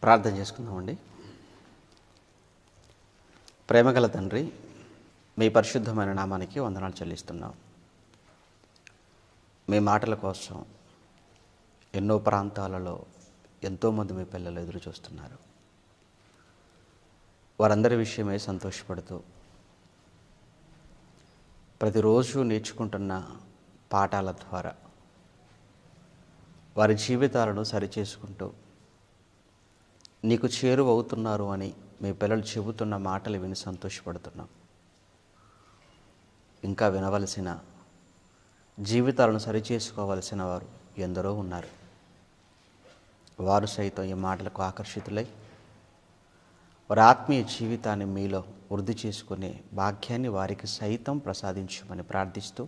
ప్రార్థన చేసుకుందామండి. ప్రేమగల తండ్రి, మీ పరిశుద్ధమైన నామానికి వందనాలు చెల్లిస్తున్నాం. మీ మాటల కోసం ఎన్నో ప్రాంతాలలో ఎంతోమంది మీ పిల్లలు ఎదురు చూస్తున్నారు. వారందరి విషయమై సంతోషపడుతూ ప్రతిరోజు నేర్చుకుంటున్న పాఠాల ద్వారా వారి జీవితాలను సరిచేసుకుంటూ నీకు చేరువవుతున్నారు అని మీ పిల్లలు చెబుతున్న మాటలు విని సంతోషపడుతున్నాం. ఇంకా వినవలసిన, జీవితాలను సరిచేసుకోవలసిన వారు ఎందరో ఉన్నారు. వారు సైతం ఈ మాటలకు ఆకర్షితులై వారి ఆత్మీయ జీవితాన్ని మీలో వృద్ధి చేసుకునే భాగ్యాన్ని వారికి సైతం ప్రసాదించమని ప్రార్థిస్తూ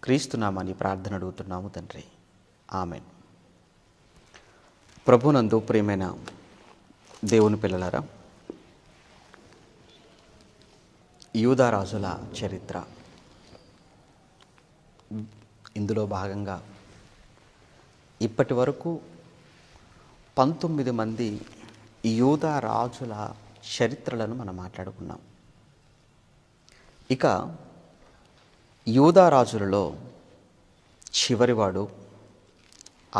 క్రీస్తునామని ప్రార్థన అడుగుతున్నాము తండ్రి. ఆమెన్. ప్రభునందు ప్రియమైన దేవుని పిల్లలారా, యూదా రాజుల చరిత్ర ఇందులో భాగంగా ఇప్పటి వరకు 19 మంది యూదా రాజుల చరిత్రలను మనం మాట్లాడుకున్నాం. ఇక యూదా రాజులలో చివరివాడు,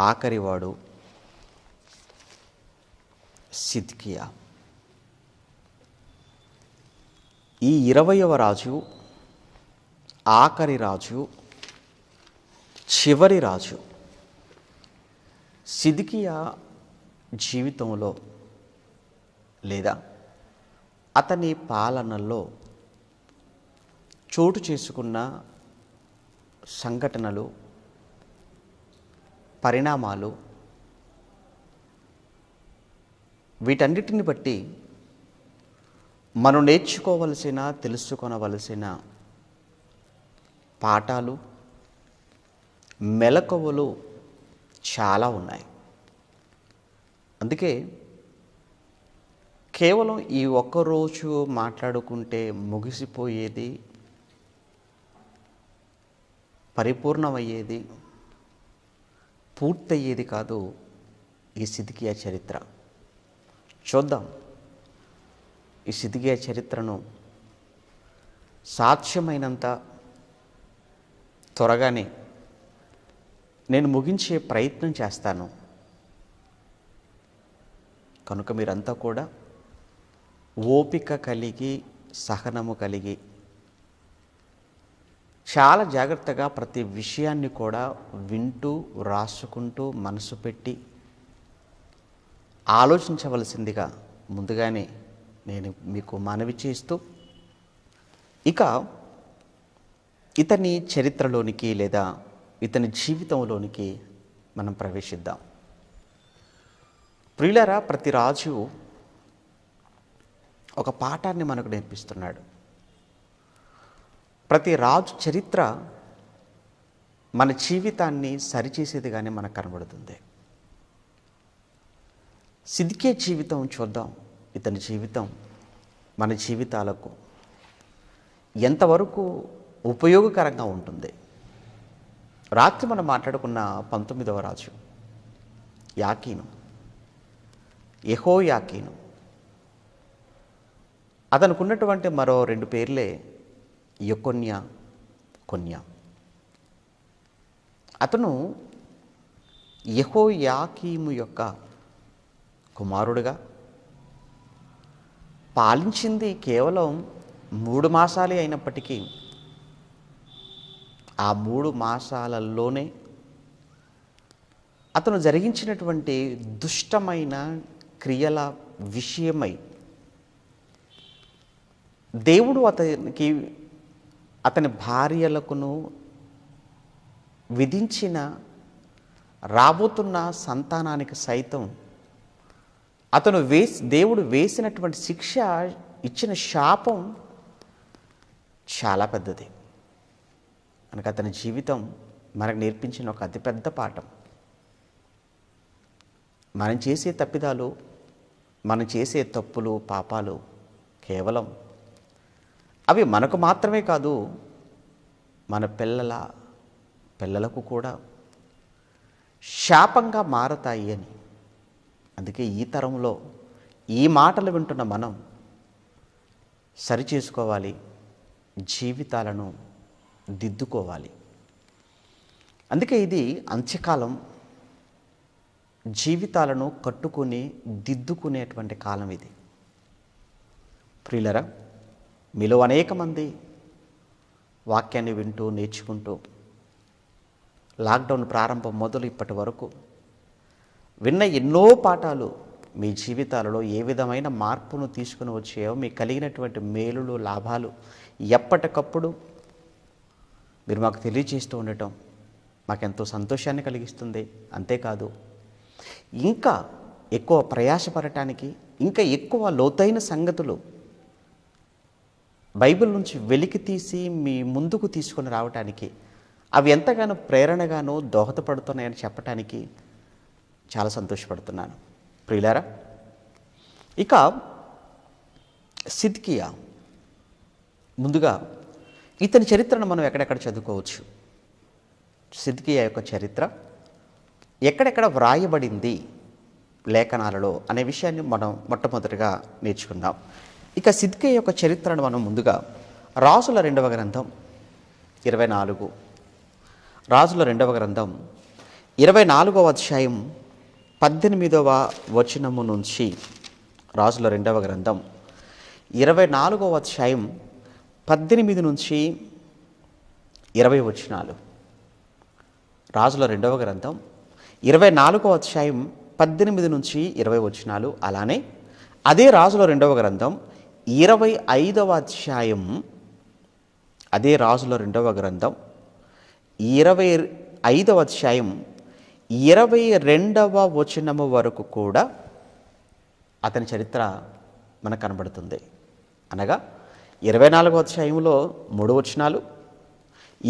ఆఖరివాడు సిద్కియా. ఈ 20వ రాజు, ఆఖరి రాజు, చివరి రాజు సిద్కియా జీవితంలో లేదా అతని పాలనలో చోటు చేసుకున్న సంఘటనలు, పరిణామాలు, వీటన్నిటిని బట్టి మనం నేర్చుకోవలసిన, తెలుసుకొనవలసిన పాఠాలు, మెలకువలు చాలా ఉన్నాయి. అందుకే కేవలం ఈ ఒక్కరోజు మాట్లాడుకుంటే ముగిసిపోయేది, పరిపూర్ణమయ్యేది, పూర్తయ్యేది కాదు ఈ సిద్కియా చరిత్ర. చూద్దాం ఈ సిద్కియా చరిత్రను సాధ్యమైనంత త్వరగానే నేను ముగించే ప్రయత్నం చేస్తాను. కనుక మీరంతా కూడా ఓపిక కలిగి, సహనము కలిగి చాలా జాగ్రత్తగా ప్రతి విషయాన్ని కూడా వింటూ, రాసుకుంటూ, మనసు పెట్టి ఆలోచించవలసిందిగా ముందుగానే నేను మీకు మనవి చేస్తూ ఇక ఇతని చరిత్రలోనికి లేదా ఇతని జీవితంలోనికి మనం ప్రవేశిద్దాం. ప్రియులారా, ప్రతి రాజు ఒక పాఠాన్ని మనకు నేర్పిస్తున్నాడు. ప్రతి రాజు చరిత్ర మన జీవితాన్ని సరిచేసేదిగానే మనకు కనబడుతుంది. సిద్కియా జీవితం చూద్దాం. ఇతని జీవితం మన జీవితాలకు ఎంతవరకు ఉపయోగకరంగా ఉంటుంది. రాత్రి మనం మాట్లాడుకున్న 19వ రాజు యాకీను, యెహోయాకీను. అతనికి ఉన్నటువంటి మరో 2 పేర్లే యెకొన్యా, కొన్యా. అతను యెహోయాకీము యొక్క కుమారుడుగా పాలించింది కేవలం 3 మాసాలే అయినప్పటికీ ఆ 3 మాసాలలోనే అతను జరిగించినటువంటి దుష్టమైన క్రియల విషయమై దేవుడు అతని భార్యలకును విధించిన రాబోతున్న సంతానానికి సైతం దేవుడు వేసినటువంటి శిక్ష, ఇచ్చిన శాపం చాలా పెద్దది. మనకు అతని జీవితం మనకు నేర్పించిన ఒక అతిపెద్ద పాఠం. మనం చేసే తప్పిదాలు, మనం చేసే తప్పులు, పాపాలు కేవలం అవి మనకు మాత్రమే కాదు, మన పిల్లలకు కూడా శాపంగా మారతాయి అని అందుకే ఈ తరంలో ఈ మాటలు వింటున్న మనం సరిచేసుకోవాలి, జీవితాలను దిద్దుకోవాలి. అందుకే ఇది అంత్యకాలం, జీవితాలను కట్టుకుని దిద్దుకునేటువంటి కాలం ఇది. ప్రియులరా, మీలో అనేక మంది వాక్యాన్ని వింటూ నేర్చుకుంటూ లాక్డౌన్ ప్రారంభం మొదలు ఇప్పటి వరకు విన్న ఎన్నో పాఠాలు మీ జీవితాలలో ఏ విధమైన మార్పును తీసుకుని వచ్చాయో, మీకు కలిగినటువంటి మేలులు, లాభాలు ఎప్పటికప్పుడు మీరు మాకు తెలియజేస్తూ ఉండటం మాకెంతో సంతోషాన్ని కలిగిస్తుంది. అంతేకాదు, ఇంకా ఎక్కువ ప్రయాసపడటానికి, ఇంకా ఎక్కువ లోతైన సంగతులు బైబిల్ నుంచి వెలికి తీసి మీ ముందుకు తీసుకొని రావటానికి, అవి ఎంతగానో ప్రేరణగానో దోహదపడుతున్నాయని చెప్పటానికి చాలా సంతోషపడుతున్నాను. ప్రియులారా, ఇక సిద్కియా, ముందుగా ఇతని చరిత్రను మనం ఎక్కడెక్కడ చదువుకోవచ్చు, సిద్కియా యొక్క చరిత్ర ఎక్కడెక్కడ వ్రాయబడింది లేఖనాలలో అనే విషయాన్ని మనం మొట్టమొదటిగా నేర్చుకుందాం. ఇక సిద్కియా యొక్క చరిత్రను మనం ముందుగా రాజుల 2వ గ్రంథం 24, రాజుల 2వ గ్రంథం 24వ అధ్యాయం 18వ వచనము నుంచి, రాజుల 2వ గ్రంథం 24వ అధ్యాయం 18 నుంచి 20 వచనాలు. రాజుల 2వ గ్రంథం 24వ అధ్యాయం 18 నుంచి 20 వచనాలు. అలానే అదే రాజుల 2వ గ్రంథం 25వ అధ్యాయం, అదే రాజుల 2వ గ్రంథం 25వ అధ్యాయం 22వ వచనము వరకు కూడా అతని చరిత్ర మనకు కనబడుతుంది. అనగా 24వ అధ్యాయంలో 3 వచనాలు,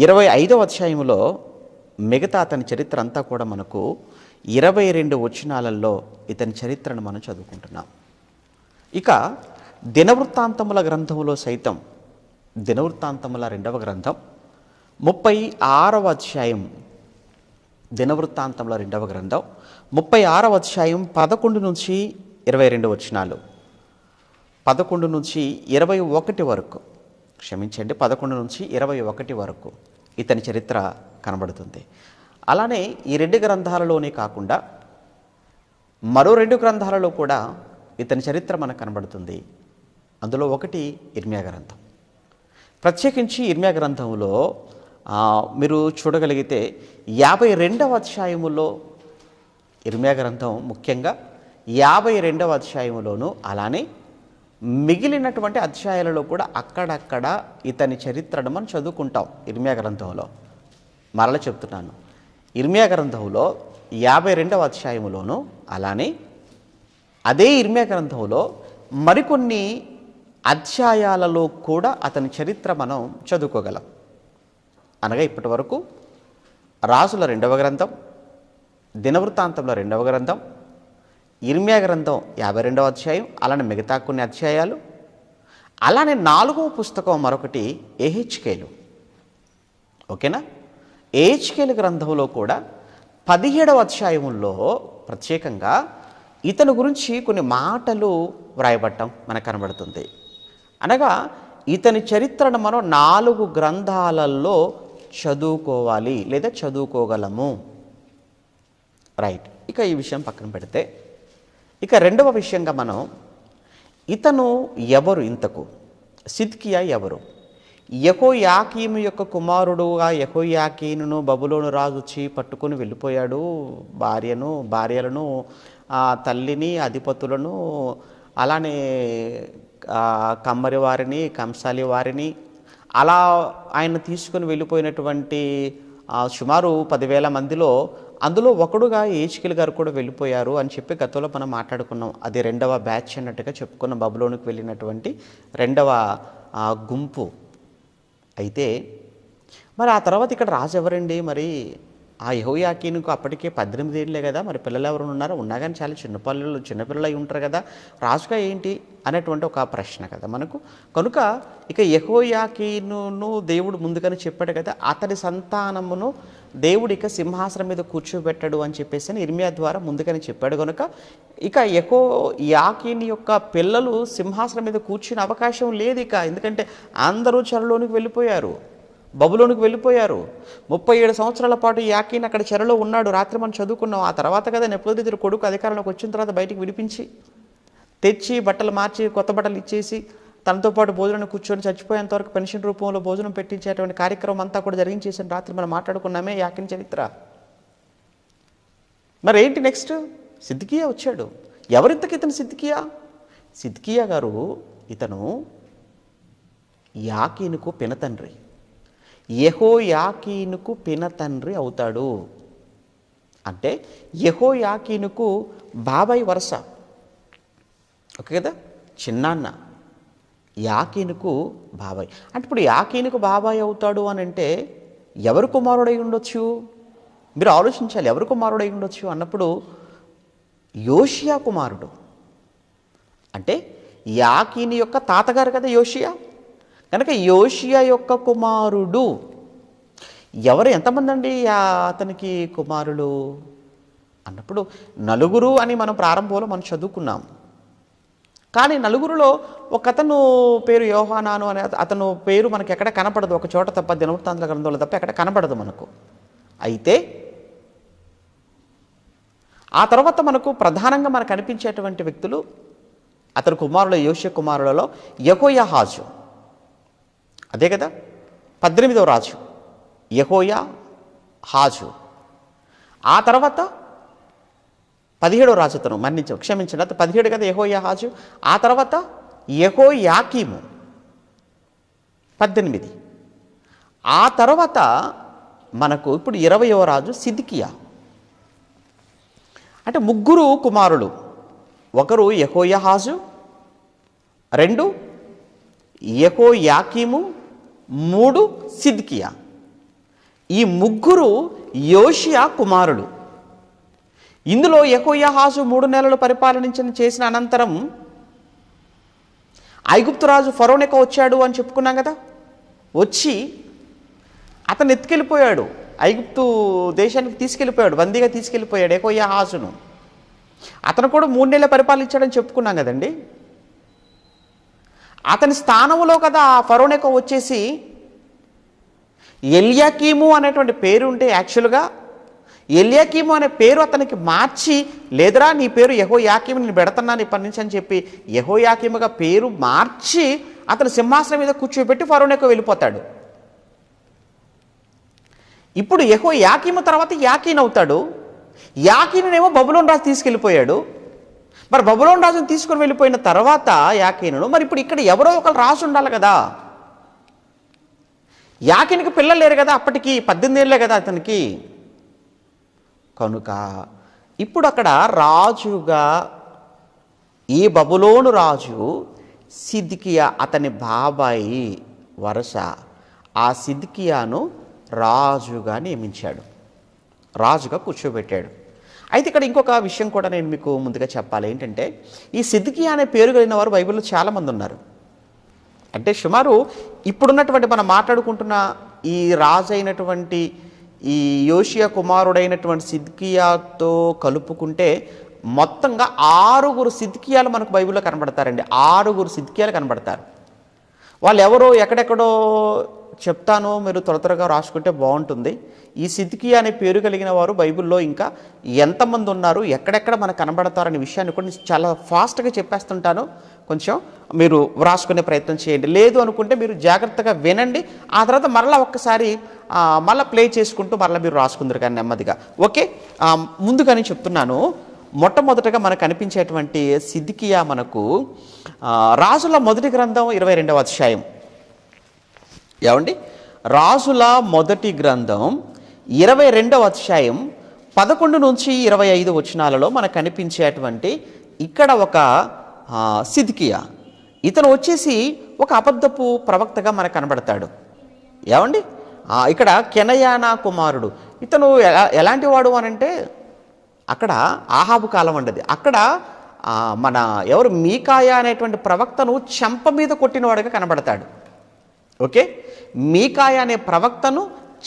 25వ అధ్యాయంలో మిగతా అతని చరిత్ర అంతా కూడా మనకు 22 వచనాలలో ఇతని చరిత్రను మనం చదువుకుంటున్నాం. ఇక దినవృత్తాంతముల గ్రంథంలో సైతం, దినవృత్తాంతముల 2వ గ్రంథం 36వ అధ్యాయం, దినవృత్తాంతముల 2వ గ్రంథం 36వ అధ్యాయం 11 నుంచి 22 వచనాలు, 11 నుంచి 21 వరకు, క్షమించండి, 11 నుంచి 21 వరకు ఇతని చరిత్ర కనబడుతుంది. అలానే ఈ 2 గ్రంథాలలోనే కాకుండా మరో 2 గ్రంథాలలో కూడా ఇతని చరిత్ర మనకు కనబడుతుంది. అందులో ఒకటి ఇర్మియా గ్రంథం. ప్రత్యేకించి ఇర్మియా గ్రంథంలో మీరు చూడగలిగితే 52వ అధ్యాయములో, ఇర్మియా గ్రంథం ముఖ్యంగా 52వ అధ్యాయములోను, అలానే మిగిలినటువంటి అధ్యాయాలలో కూడా అక్కడక్కడ ఇతని చరిత్రను మనం చదువుకుంటాం. ఇర్మియా గ్రంథంలో మరలా చెప్తున్నాను, ఇర్మియా గ్రంథంలో 52వ అధ్యాయములోను, అలానే అదే ఇర్మియా గ్రంథంలో మరికొన్ని అధ్యాయాలలో కూడా అతని చరిత్ర మనం చదువుకోగలం. అనగా ఇప్పటి వరకు రాజుల 2వ గ్రంథం, దినవృత్తాంతంలో 2వ గ్రంథం, ఇర్మియా గ్రంథం 52వ అధ్యాయం, అలానే మిగతా కొన్ని అధ్యాయాలు, అలానే 4వ పుస్తకం మరొకటి ఎహెచ్కేలు. ఓకేనా? ఎహెచ్కేలు గ్రంథంలో కూడా 17వ అధ్యాయంలో ప్రత్యేకంగా ఇతని గురించి కొన్ని మాటలు వ్రాయబడటం మనకు కనబడుతుంది. అనగా ఇతని చరిత్రను మనం 4 గ్రంథాలలో చదువుకోవాలి లేదా చదువుకోగలము. రైట్. ఇక ఈ విషయం పక్కన పెడితే, ఇక 2వ విషయంగా మనం ఇతను ఎవరు, ఇంతకు సిద్కియా ఎవరు? యెహోయాకీము యొక్క కుమారుడుగా యెహోయాకీనును బబులోను రాజు వచ్చి పట్టుకొని వెళ్ళిపోయాడు. భార్యలను, తల్లిని, అధిపతులను, అలానే కమ్మరి వారిని, కంసాలి వారిని, అలా ఆయన తీసుకుని వెళ్ళిపోయినటువంటి సుమారు 10,000 మందిలో అందులో ఒకడుగా యెహెజ్కేలు గారు కూడా వెళ్ళిపోయారు అని చెప్పి గతంలో మనం మాట్లాడుకున్నాం. అది 2వ బ్యాచ్ అన్నట్టుగా చెప్పుకున్న బబులోనికి వెళ్ళినటువంటి 2వ గుంపు. అయితే మరి ఆ తర్వాత ఇక్కడ రాజు ఎవరండి? మరి ఆ యెహోయాకీనుకు అప్పటికే 18 ఏళ్ళే కదా, మరి పిల్లలు ఎవరు ఉన్నారో? ఉన్నా కానీ చాలా చిన్నపిల్లలు అయి ఉంటారు కదా, రాజుగా ఏంటి అనేటువంటి ఒక ప్రశ్న కదా మనకు. కనుక ఇక యెహోయాకీనును దేవుడు ముందుగానే చెప్పాడు కదా, అతడి సంతానమును దేవుడు ఇక సింహాసనం మీద కూర్చోబెట్టాడు అని చెప్పేసి అని ఇర్మియా ద్వారా ముందుగానే చెప్పాడు కనుక ఇక యాకీని యొక్క పిల్లలు సింహాసనం మీద కూర్చునే అవకాశం లేదు ఇక. ఎందుకంటే అందరూ చెరలోనికి వెళ్ళిపోయారు, బబులోనికి వెళ్ళిపోయారు. 37 సంవత్సరాల పాటు యాకీన్ అక్కడ చెరలో ఉన్నాడు. రాత్రి మనం చదువుకున్నాం. ఆ తర్వాత కదా నెప్పుదెదురు కొడుకు అధికారంలోకి వచ్చిన తర్వాత బయటికి విడిపించి తెచ్చి బట్టలు మార్చి కొత్త బట్టలు ఇచ్చేసి తనతో పాటు భోజనం కూర్చొని చచ్చిపోయేంతవరకు పెన్షన్ రూపంలో భోజనం పెట్టించేటువంటి కార్యక్రమం అంతా కూడా జరిగించేసిన రాత్రి మనం మాట్లాడుకున్నామే యాకీన్ చరిత్ర. మరి ఏంటి నెక్స్ట్? సిద్కియా వచ్చాడు. ఎవరింతకి ఇతను సిద్కియా గారు ఇతను యాకీనుకు పినతండ్రి, యెహోయాకీనుకు పినతండ్రి అవుతాడు. అంటే యెహోయాకీనుకు బాబాయ్ వరుస, ఓకే కదా, చిన్నాన్న. యాకీనుకు బాబాయ్ అంటే ఇప్పుడు యాకీనుకు బాబాయ్ అవుతాడు అని అంటే ఎవరు కుమారుడై ఉండొచ్చు? మీరు ఆలోచించాలి. ఎవరు కుమారుడై ఉండొచ్చు అన్నప్పుడు యోషియా కుమారుడు. అంటే యాకీని యొక్క తాతగారు కదా యోషియా, కనుక యోషియా యొక్క కుమారుడు. ఎంతమంది అండి అతనికి కుమారులు అన్నప్పుడు 4 అని మనం ప్రారంభంలో మనం చదువుకున్నాం. కానీ 4లో ఒక అతను పేరు యోహానాను అనే అతను పేరు మనకి ఎక్కడ కనపడదు. ఒక చోట తప్ప, దినవృత్తాంతాల గ్రంథంలో తప్ప ఎక్కడ కనపడదు మనకు. అయితే ఆ తర్వాత మనకు ప్రధానంగా మనకు కనిపించేటువంటి వ్యక్తులు అతని కుమారుల యోషియా కుమారులలో యెహోయాహాజు, అదే కదా 18వ రాజు యెహోయాహాజు. ఆ తర్వాత 17వ రాజు అతను క్షమించండి, అతను 17 కదా యెహోయాహాజు. ఆ తర్వాత యెహోయాకీము 18. ఆ తర్వాత మనకు ఇప్పుడు 20వ రాజు సిద్కియా. అంటే 3 కుమారులు. ఒకరు యెహోయాహాజు, 2 యెహోయాకీము, 3 సిద్కియా. ఈ 3 యోషియా కుమారులు. ఇందులో యెహోయాహాజు 3 నెలలు చేసిన అనంతరం ఐగుప్తు రాజు ఫరోనెకో వచ్చాడు అని చెప్పుకున్నాం కదా. వచ్చి అతను ఎత్తుకెళ్ళిపోయాడు, ఐగుప్తు దేశానికి తీసుకెళ్ళిపోయాడు, బందీగా తీసుకెళ్ళిపోయాడు యెహోయాహాజును. అతను కూడా 3 నెలలు పరిపాలించాడని చెప్పుకున్నాం కదండి. అతని స్థానంలో కదా ఆ ఫరోనెకో వచ్చేసి ఎల్యాకీము అనేటువంటి పేరు ఉంటే యాక్చువల్గా ఎల్యాకీము అనే పేరు అతనికి మార్చి, లేదురా నీ పేరు యెహోయాకీము, నేను పెడుతున్నాను ఇప్పటి నుంచి అని చెప్పి యెహోయాకీముగా పేరు మార్చి అతను సింహాసనం మీద కూర్చోబెట్టి ఫరోనెకో వెళ్ళిపోతాడు. ఇప్పుడు యెహోయాకీము తర్వాత యాకీన్ అవుతాడు. యాకీనునేమో బబులోను రాజు తీసుకెళ్ళిపోయాడు. మరి బబులోను రాజును తీసుకొని వెళ్ళిపోయిన తర్వాత యాకీనును, మరి ఇప్పుడు ఇక్కడ ఎవరో ఒకరు రాజు ఉండాలి కదా. యాకీనికి పిల్లలు లేరు కదా, అప్పటికి 18 ఏళ్ళే కదా అతనికి. కనుక ఇప్పుడు అక్కడ రాజుగా ఈ బబులోను రాజు సిద్కియా, అతని బాబాయి వరుస. ఆ సిద్కియాను రాజుగా నియమించాడు, రాజుగా కూర్చోబెట్టాడు. అయితే ఇక్కడ ఇంకొక విషయం కూడా నేను మీకు ముందుగా చెప్పాలి. ఏంటంటే ఈ సిద్కియా అనే పేరు కలిగిన వారు బైబిల్లో చాలామంది ఉన్నారు. అంటే సుమారు ఇప్పుడున్నటువంటి మనం మాట్లాడుకుంటున్న ఈ రాజు అయినటువంటి ఈ యోషియా కుమారుడైనటువంటి సిద్కియాతో కలుపుకుంటే మొత్తంగా 6 సిద్కియాలు మనకు బైబిల్లో కనబడతారండి. 6 సిద్కియాలు కనబడతారు. వాళ్ళు ఎవరో ఎక్కడెక్కడో చెప్తాను, మీరు త్వరగా రాసుకుంటే బాగుంటుంది. ఈ సిద్కియా అనే పేరు కలిగిన వారు బైబిల్లో ఇంకా ఎంతమంది ఉన్నారు, ఎక్కడెక్కడ మనకు కనబడతారనే విషయాన్ని కూడా చాలా ఫాస్ట్గా చెప్పేస్తుంటాను. కొంచెం మీరు వ్రాసుకునే ప్రయత్నం చేయండి. లేదు అనుకుంటే మీరు జాగ్రత్తగా వినండి. ఆ తర్వాత మరలా ఒక్కసారి మళ్ళీ ప్లే చేసుకుంటూ మరలా మీరు రాసుకుందరు కానీ నెమ్మదిగా. ఓకే, ముందుగానే చెప్తున్నాను. మొట్టమొదటగా మనకు కనిపించేటువంటి సిద్కియా మనకు రాజుల మొదటి గ్రంథం 22వ అధ్యాయం. ఏమండి, రాజుల మొదటి గ్రంథం 22వ అధ్యాయం 11 నుంచి 25 వచనాలలో మనకు కనిపించేటువంటి ఇక్కడ ఒక సిద్కియా. ఇతను వచ్చేసి ఒక అబద్ధపు ప్రవక్తగా మనకు కనబడతాడు. ఏమండి, ఇక్కడ కెనయానా కుమారుడు. ఇతను ఎలాంటి వాడు అనంటే అక్కడ ఆహాబు కాలం ఉండదు. అక్కడ మన ఎవరు మీకాయా అనేటువంటి ప్రవక్తను చెంప మీద కొట్టినవాడుగా కనబడతాడు. ఓకే, మీకాయా అనే ప్రవక్తను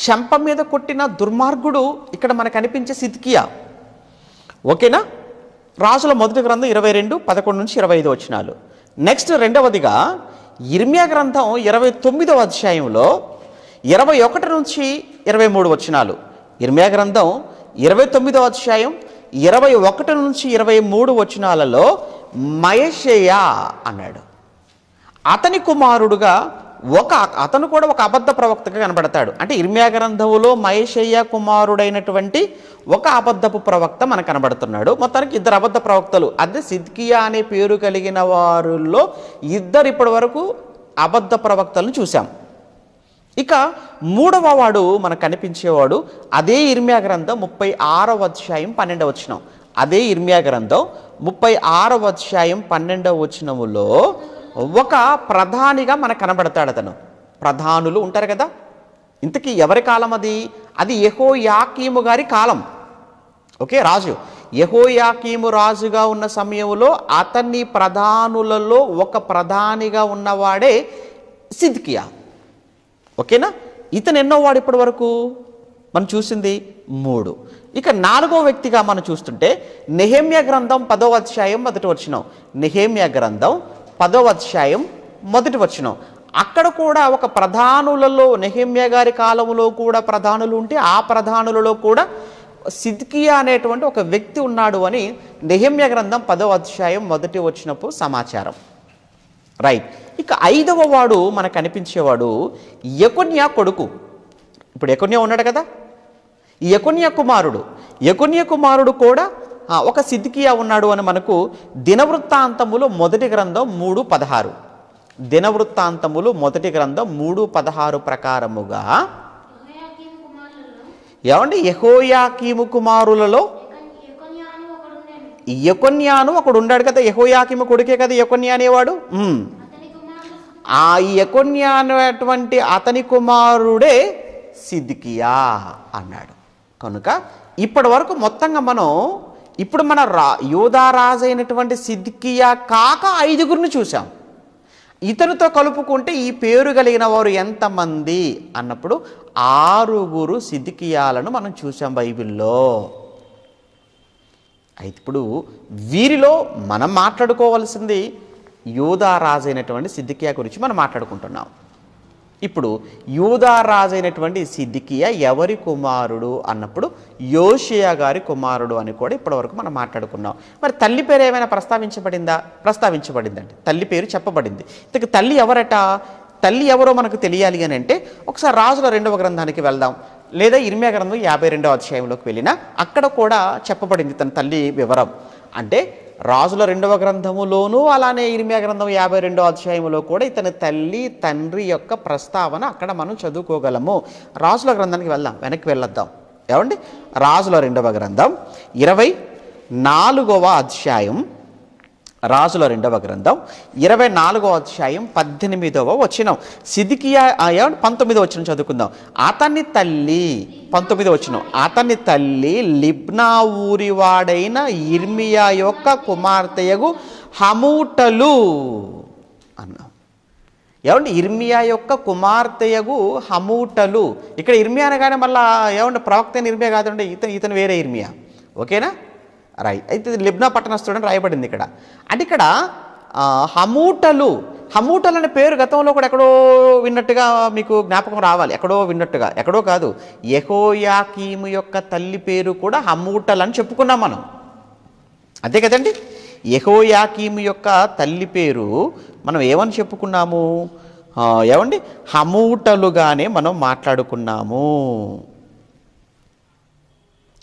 చెంప మీద కొట్టిన దుర్మార్గుడు ఇక్కడ మనకు కనిపించే సిద్కియా. ఓకేనా? రాజుల మొదటి గ్రంథం 22:11-25 వచనాలు. నెక్స్ట్ రెండవదిగా ఇర్మియా గ్రంథం 29వ అధ్యాయంలో 21-23 వచనాలు. ఇర్మియా గ్రంథం 29వ అధ్యాయం 21-23 వచనాలలో మయషేయా అన్నాడు. అతని కుమారుడుగా అతను కూడా ఒక అబద్ధ ప్రవక్తగా కనబడతాడు. అంటే ఇర్మియా గ్రంథంలో మయషేయా కుమారుడైనటువంటి ఒక అబద్ధపు ప్రవక్త మనకు కనబడుతున్నాడు. మొత్తానికి ఇద్దరు అబద్ధ ప్రవక్తలు. అదే సిద్కియా అనే పేరు కలిగిన వారిలో ఇద్దరు ఇప్పటి వరకు అబద్ధ ప్రవక్తలను చూసాం. ఇక మూడవ వాడు మనకు కనిపించేవాడు అదే ఇర్మియా గ్రంథం 36వ అధ్యాయం 12వ వచనం. అదే ఇర్మియా గ్రంథం 36వ అధ్యాయం 12వ వచనములో ఒక ప్రధానిగా మనకు కనబడతాడు. అతను ప్రధానులు ఉంటారు కదా, ఇంతకీ ఎవరి కాలం అది? అది యెహోయాకీము గారి కాలం. ఓకే, రాజు యెహోయాకీము రాజుగా ఉన్న సమయంలో అతన్ని ప్రధానులలో ఒక ప్రధానిగా ఉన్నవాడే సిద్కియా. ఓకేనా? ఇతను ఎన్నో వాడు ఇప్పటి వరకు మనం చూసింది 3. ఇక 4వ వ్యక్తిగా మనం చూస్తుంటే నెహెమ్యా గ్రంథం 10వ అధ్యాయం 1వ వచనం. నెహెమ్యా గ్రంథం 10వ అధ్యాయం 1వ వచనం. అక్కడ కూడా ఒక ప్రధానులలో నెహెమ్యా గారి కాలంలో కూడా ప్రధానులు ఉంటే ఆ ప్రధానులలో కూడా సిద్కియా అనేటువంటి ఒక వ్యక్తి ఉన్నాడు అని నెహెమ్యా గ్రంథం 10వ అధ్యాయం 1వ వచనపు సమాచారం. రైట్. ఇక 5వ వాడు మనకు కనిపించేవాడు యెకొన్యా కొడుకు. ఇప్పుడు యెకొన్యా ఉన్నాడు కదా, ఈ యెకొన్యా కుమారుడు కూడా ఒక సిద్కియా ఉన్నాడు అని మనకు దినవృత్తాంతములు మొదటి గ్రంథం 3:16. దినవృత్తాంతములు మొదటి గ్రంథం 3:16 ప్రకారముగా ఏమండి యెహోయాకీము కుమారులలో యెకొన్యాను ఒకడు ఉన్నాడు కదా, యెహోయాకీము కొడుకే కదా యెకొన్యా అనేవాడు. ఆ యెకొన్యా అనేటువంటి అతని కుమారుడే సిద్కియా అన్నాడు. కనుక ఇప్పటి వరకు మొత్తంగా మనం ఇప్పుడు మన యూదా రాజు అయినటువంటి సిద్కియా కాక 5గురిని చూసాం. ఇతనితో కలుపుకుంటే ఈ పేరు కలిగిన వారు ఎంతమంది అన్నప్పుడు 6 సిద్కియాలను మనం చూసాం బైబిల్లో. అయితే ఇప్పుడు వీరిలో మనం మాట్లాడుకోవాల్సింది యూదా రాజు అయినటువంటి సిద్కియా గురించి మనం మాట్లాడుకుంటున్నాం. ఇప్పుడు యూదా రాజు అయినటువంటి సిద్కియా ఎవరి కుమారుడు అన్నప్పుడు యోషియా గారి కుమారుడు అని కూడా ఇప్పటివరకు మనం మాట్లాడుకున్నాం. మరి తల్లి పేరు ఏమైనా ప్రస్తావించబడిందండి. తల్లి పేరు చెప్పబడింది. ఇంతకు తల్లి ఎవరట? తల్లి ఎవరో మనకు తెలియాలి అని అంటే ఒకసారి రాజుల 2వ గ్రంథానికి వెళ్దాం, లేదా ఇర్మియా గ్రంథం 52వ అధ్యాయంలోకి వెళ్ళినా అక్కడ కూడా చెప్పబడింది తన తల్లి వివరం. అంటే రాజుల 2వ గ్రంథములోనూ అలానే ఇర్మియా గ్రంథం 52వ అధ్యాయంలో కూడా ఇతని తల్లి తండ్రి యొక్క ప్రస్తావన అక్కడ మనం చదువుకోగలము. రాజుల గ్రంథానికి వెనక్కి వెళ్ళొద్దాం. ఏమండి? రాజుల 2వ గ్రంథం 24వ అధ్యాయం, రాజుల 2వ గ్రంథం 24వ అధ్యాయం 18వ వచనం. సిద్కియా 19వ వచనం చదువుకుందాం. అతని తల్లి 19వ వచనం. అతని తల్లి లిబ్నా ఊరివాడైన ఇర్మియా యొక్క కుమార్తెయగు హమూటలు అన్నాం. ఏమండి? ఇర్మియా యొక్క కుమార్తెయగు హమూటలు. ఇక్కడ ఇర్మియా అనగానే మళ్ళీ ఏమంటే ప్రవక్త అయిన ఇర్మియా కాదండి, ఇతను వేరే ఇర్మియా. ఓకేనా? రైట్. అయితే లిబ్నా పట్టణస్థుడు అని రాయబడింది ఇక్కడ. అంటే ఇక్కడ హమూటలు అనే పేరు గతంలో కూడా ఎక్కడో విన్నట్టుగా మీకు జ్ఞాపకం రావాలి. ఎక్కడో కాదు, యెహోయాకీము యొక్క తల్లి పేరు కూడా హమూటలు అని చెప్పుకున్నాం మనం. అంతే కదండి? యెహోయాకీము యొక్క తల్లి పేరు మనం ఏమని చెప్పుకున్నాము? ఏమండి? హమూటలుగానే మనం మాట్లాడుకున్నాము.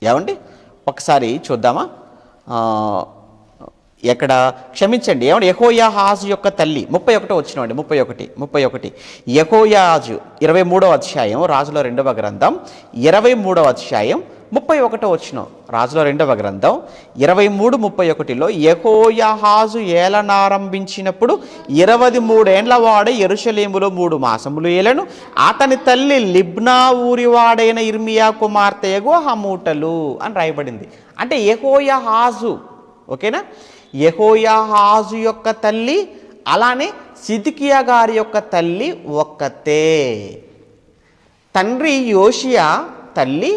ఏమండి? ఒకసారి చూద్దామా? ఎక్కడ క్షమించండి, ఏమంటే యెహోయాహాజు యొక్క తల్లి 31 వచ్చినండి. 31 యెహోయాజు 23వ అధ్యాయం రాజుల 2వ గ్రంథం 23వ అధ్యాయం 31 వచనం. రాజుల 2వ గ్రంథం 23:31లో యెహోయాహాజు ఏలనారంభించినప్పుడు 23 ఏండ్ల వాడే యెరూషలేములో 3 మాసములు ఏలెను. అతని తల్లి లిబ్నా ఊరివాడైన ఇర్మియా కుమార్తెయగు హమూటలు అని రాయబడింది. అంటే యెహోయాహాజు, ఓకేనా, యెహోయాహాజు యొక్క తల్లి అలానే సిద్కియా గారి యొక్క తల్లి ఒక్కతే. తండ్రి యోషియా, తల్లి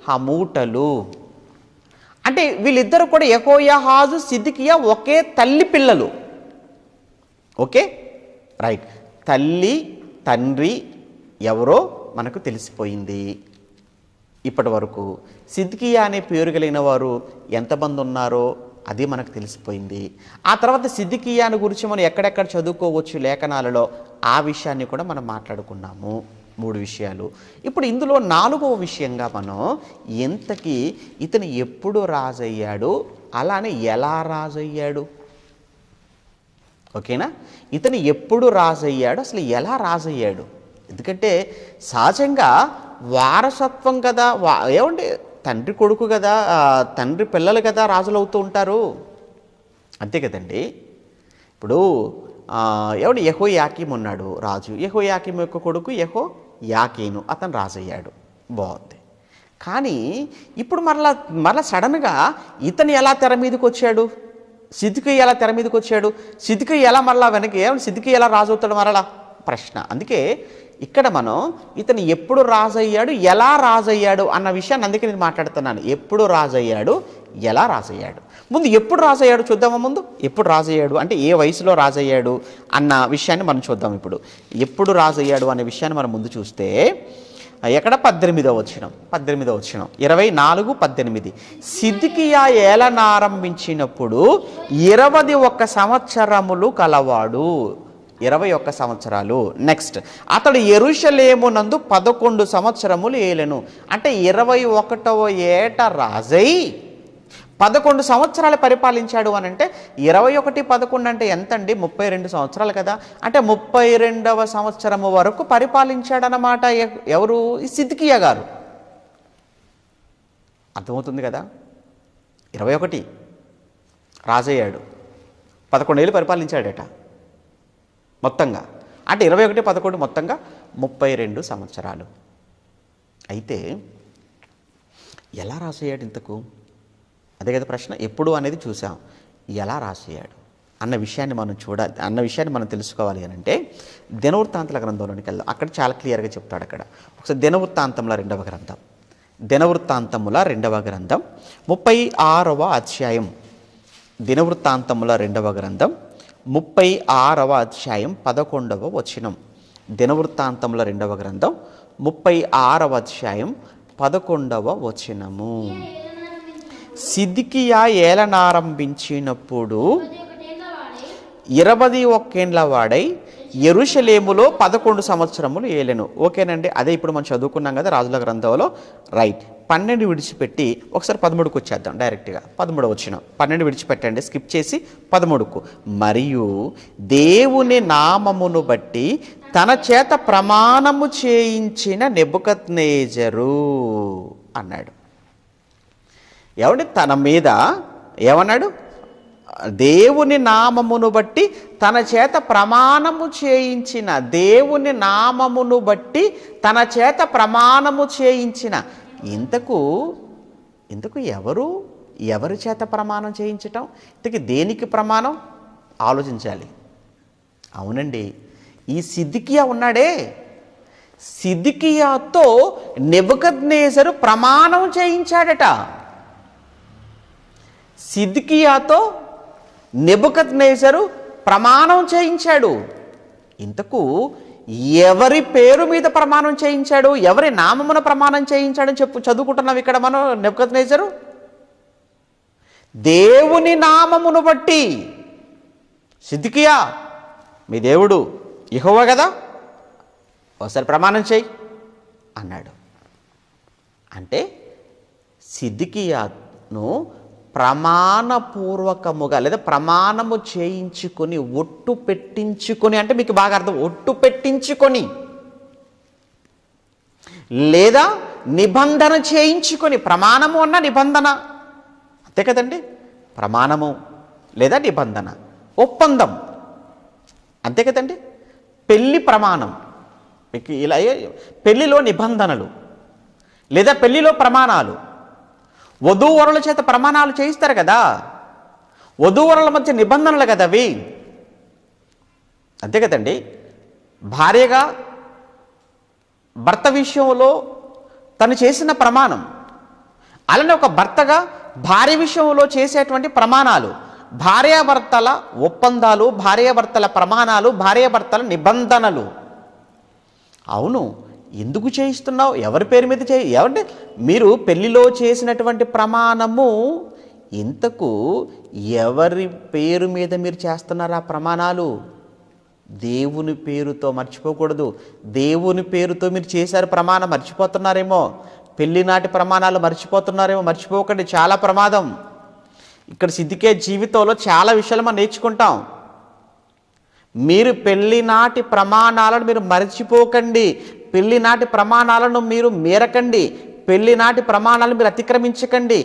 హమూటలు. అంటే వీళ్ళిద్దరు కూడా యెహోయాహాజు, సిద్కియా ఒకే తల్లి పిల్లలు. Okay, right. తల్లి తండ్రి ఎవరో మనకు తెలిసిపోయింది. ఇప్పటి వరకు సిద్కియా అనే పేరు కలిగిన వారు ఎంతమంది ఉన్నారో అది మనకు తెలిసిపోయింది. ఆ తర్వాత సిద్కియాను గురించి మనం ఎక్కడెక్కడ చదువుకోవచ్చు లేఖనాలలో, ఆ విషయాన్ని కూడా మనం మాట్లాడుకున్నాము. 3 విషయాలు. ఇప్పుడు ఇందులో 4వ విషయంగా మనం ఎంతకీ ఇతను ఎప్పుడు రాజయ్యాడు, అలానే ఎలా రాజయ్యాడు? ఓకేనా? ఇతను ఎప్పుడు రాజయ్యాడు, అసలు ఎలా రాజయ్యాడు? ఎందుకంటే సహజంగా వారసత్వం కదా, ఏమంటే తండ్రి కొడుకు కదా, తండ్రి పిల్లలు కదా రాజులు అవుతూ ఉంటారు, అంతే కదండి. ఇప్పుడు ఎవడు యెహోయాకీము ఉన్నాడు రాజు, యెహోయాకీము యొక్క కొడుకు యెహోయాకీను, అతను రాజయ్యాడు. బాగుంది. కానీ ఇప్పుడు మరలా సడన్గా ఇతను ఎలా తెర మీదకి వచ్చాడు, సిద్కియా ఎలా తెర మీదకి వచ్చాడు, సిద్కియా ఎలా మరలా వెనక్కి, సిద్కియా ఎలా రాజు అవుతాడు మరలా ప్రశ్న. అందుకే ఇక్కడ మనం ఇతను ఎప్పుడు రాజయ్యాడు, ఎలా రాజయ్యాడు అన్న విషయాన్ని అందుకే నేను మాట్లాడుతున్నాను. ఎప్పుడు రాజయ్యాడు, ఎలా రాజయ్యాడు. ముందు ఎప్పుడు రాజయ్యాడు చూద్దామా? ముందు ఎప్పుడు రాజయ్యాడు అంటే ఏ వయసులో రాజయ్యాడు అన్న విషయాన్ని మనం చూద్దాం. ఇప్పుడు ఎప్పుడు రాజయ్యాడు అనే విషయాన్ని మనం ముందు చూస్తే ఎక్కడ 18వ వచనం 24:18 సిద్కియా ఏలనారంభించినప్పుడు 21 సంవత్సరములు కలవాడు. 21 సంవత్సరాలు. నెక్స్ట్, అతడు యెరూషలేమునందు 11 సంవత్సరములు ఏలెను. అంటే 21వ ఏట రాజై 11 సంవత్సరాలు పరిపాలించాడు అని అంటే 21, 11 అంటే ఎంతండి? 32 సంవత్సరాలు కదా. అంటే 32వ సంవత్సరము వరకు పరిపాలించాడనమాట. ఎవరు? ఈ సిద్కియా గారు. అర్థమవుతుంది కదా. 21 రాజయ్యాడు, 11 ఏళ్ళు పరిపాలించాడట మొత్తంగా. అంటే 21, 11 మొత్తంగా 32 సంవత్సరాలు. అయితే ఎలా రాసయ్యాడు ఇంతకు? అదే కదా ప్రశ్న. ఎప్పుడు అనేది చూసాం, ఎలా రాసయ్యాడు అన్న విషయాన్ని మనం తెలుసుకోవాలి అని అంటే దినవృత్తాంతాల గ్రంథంలోనికి వెళ్దాం. అక్కడ చాలా క్లియర్గా చెప్తాడు. అక్కడ ఒకసారి దినవృత్తాంతముల 2వ గ్రంథం 36వ అధ్యాయం. దినవృత్తాంతముల 2వ గ్రంథం 36వ అధ్యాయం 11వ వచనం. దినవృత్తాంతముల 2వ గ్రంథం 36వ అధ్యాయం 11వ వచనము. సిద్కియా ఏలనారంభించినప్పుడు 21 ఏండ్ల వాడై యెరూషలేములో 11 సంవత్సరములు ఏలెను. ఓకేనండి. అదే ఇప్పుడు మనం చదువుకున్నాం కదా రాజుల గ్రంథంలో. రైట్. 12 విడిచిపెట్టి ఒకసారి 13కు వచ్చేద్దాం డైరెక్ట్గా. 13వ వచనం. 12 విడిచిపెట్టండి, స్కిప్ చేసి 13కు. మరియు దేవుని నామమును బట్టి తన చేత ప్రమాణము చేయించిన నెబుకద్నెజరు అన్నాడు. ఏమంటే తన మీద ఏమన్నాడు? దేవుని నామమును బట్టి తన చేత ప్రమాణము చేయించిన, దేవుని నామమును బట్టి తన చేత ప్రమాణము చేయించిన. ఇంతకు ఎవరి చేత ప్రమాణం చేయించటం? ఇంతకు దేనికి ప్రమాణం ఆలోచించాలి. అవునండి, ఈ సిద్కియా ఉన్నాడే, సిద్కియాతో నెబుకద్నెజరు ప్రమాణం చేయించాడట. సిద్కియాతో నెబుకద్నెజరు ప్రమాణం చేయించాడు. ఇంతకు ఎవరి పేరు మీద ప్రమాణం చేయించాడు, ఎవరి నామమున ప్రమాణం చేయించాడని చదువుకుంటున్నాం ఇక్కడ మనం. నెబుకద్నెజరు దేవుని నామమును బట్టి, సిద్కియా మీ దేవుడు యెహోవా కదా, ఒకసారి ప్రమాణం చేయి అన్నాడు. అంటే సిద్కియాను ప్రమాణపూర్వకముగా లేదా ప్రమాణము చేయించుకొని, ఒట్టు పెట్టించుకొని, అంటే మీకు బాగా అర్థం, ఒట్టు పెట్టించుకొని లేదా నిబంధన చేయించుకొని. ప్రమాణము అన్న నిబంధన అంతే కదండి. ప్రమాణము లేదా నిబంధన, ఒప్పందం అంతే కదండి. పెళ్లి ప్రమాణం, మీకు ఇలా పెళ్లిలో నిబంధనలు లేదా పెళ్లిలో ప్రమాణాలు. వధూవరుల చేత ప్రమాణాలు చేయిస్తారు కదా, వధూవరుల మధ్య నిబంధనలు కదా అవి, అంతే కదండి. భార్యగా భర్త విషయంలో తను చేసిన ప్రమాణం, అలానే ఒక భర్తగా భార్య విషయంలో చేసేటువంటి ప్రమాణాలు, భార్యాభర్తల ఒప్పందాలు, భార్యాభర్తల ప్రమాణాలు, భార్యాభర్తల నిబంధనలు. అవును, ఎందుకు చేయిస్తున్నావు? ఎవరి పేరు మీద ఏమంటే మీరు పెళ్లిలో చేసినటువంటి ప్రమాణము ఇంతకు ఎవరి పేరు మీద మీరు చేస్తున్నారు ఆ ప్రమాణాలు? దేవుని పేరుతో. మర్చిపోకూడదు, దేవుని పేరుతో మీరు చేశారు ప్రమాణం. మర్చిపోతున్నారేమో, పెళ్లినాటి ప్రమాణాలు మర్చిపోతున్నారేమో. మర్చిపోకండి, చాలా ప్రమాదం. ఇక్కడ సిద్ధికే జీవితంలో చాలా విషయాలు మనం నేర్చుకుంటాం. మీరు పెళ్లినాటి ప్రమాణాలను మీరు మర్చిపోకండి, పెళ్లినాటి ప్రమాణాలను మీరు మీరకండి, పెళ్లినాటి ప్రమాణాలను మీరు అతిక్రమించకండి.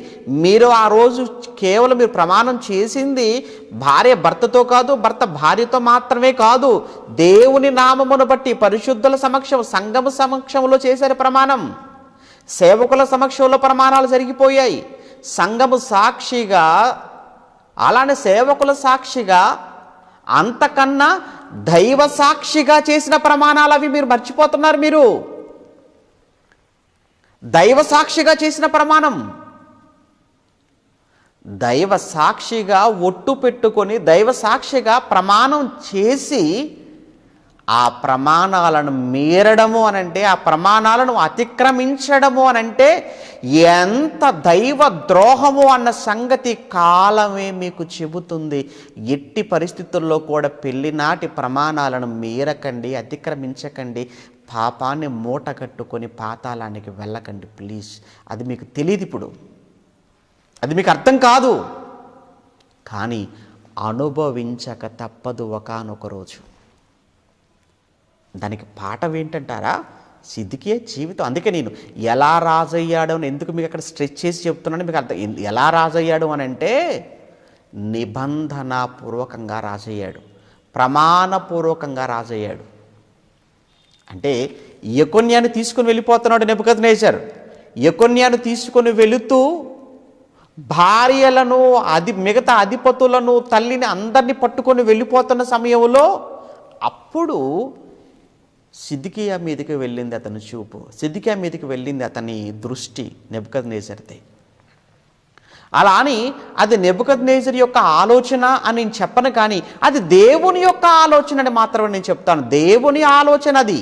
మీరు ఆ రోజు కేవలం మీరు ప్రమాణం చేసింది భార్య భర్తతో కాదు, భర్త భార్యతో మాత్రమే కాదు, దేవుని నామమును బట్టి పరిశుద్ధుల సమక్షం, సంఘము సమక్షంలో చేశారు ప్రమాణం. సేవకుల సమక్షంలో ప్రమాణాలు జరిగిపోయాయి. సంఘము సాక్షిగా, అలానే సేవకుల సాక్షిగా, అంతకన్నా దైవ సాక్షిగా చేసిన ప్రమాణాలు అవి మీరు మర్చిపోతున్నారు. మీరు దైవ సాక్షిగా చేసిన ప్రమాణం, దైవ సాక్షిగా ఒట్టు పెట్టుకొని దైవ సాక్షిగా ప్రమాణం చేసి ఆ ప్రమాణాలను మీరడము అనంటే, ఆ ప్రమాణాలను అతిక్రమించడము అనంటే ఎంత దైవ ద్రోహము అన్న సంగతి కాలమే మీకు చెబుతుంది. ఎట్టి పరిస్థితుల్లో కూడా పెళ్లినాటి ప్రమాణాలను మీరకండి, అతిక్రమించకండి, పాపాన్ని మూట కట్టుకొని పాతాళానికి వెళ్ళకండి ప్లీజ్. అది మీకు తెలియదు, ఇప్పుడు అది మీకు అర్థం కాదు, కానీ అనుభవించక తప్పదు ఒకానొక రోజు. దానికి పాఠం ఏంటంటారా? సిద్ధికే జీవితం. అందుకే నేను ఎలా రాజయ్యాడు అని ఎందుకు మీకు అక్కడ స్ట్రెచ్ చేసి చెప్తున్నాను, మీకు అర్థం. ఎలా రాజయ్యాడు అని అంటే నిబంధనాపూర్వకంగా రాజయ్యాడు, ప్రమాణపూర్వకంగా రాజయ్యాడు. అంటే యెకొన్యాను తీసుకుని వెళ్ళిపోతున్నాడు నెబుకద్నెజర్. యెకొన్యాను తీసుకొని వెళుతూ భార్యలను, మిగతా అధిపతులను, తల్లిని అందరినీ పట్టుకొని వెళ్ళిపోతున్న సమయంలో అప్పుడు సిద్కియా మీదకి వెళ్ళింది అతని చూపు, సిద్కియా మీదకి వెళ్ళింది అతని దృష్టి నెబుకద్నెజర్ది. అలా అని అది నెబుకద్నెజర్ యొక్క ఆలోచన అని నేను చెప్పను, కానీ అది దేవుని యొక్క ఆలోచన అని మాత్రమే నేను చెప్తాను. దేవుని ఆలోచన అది.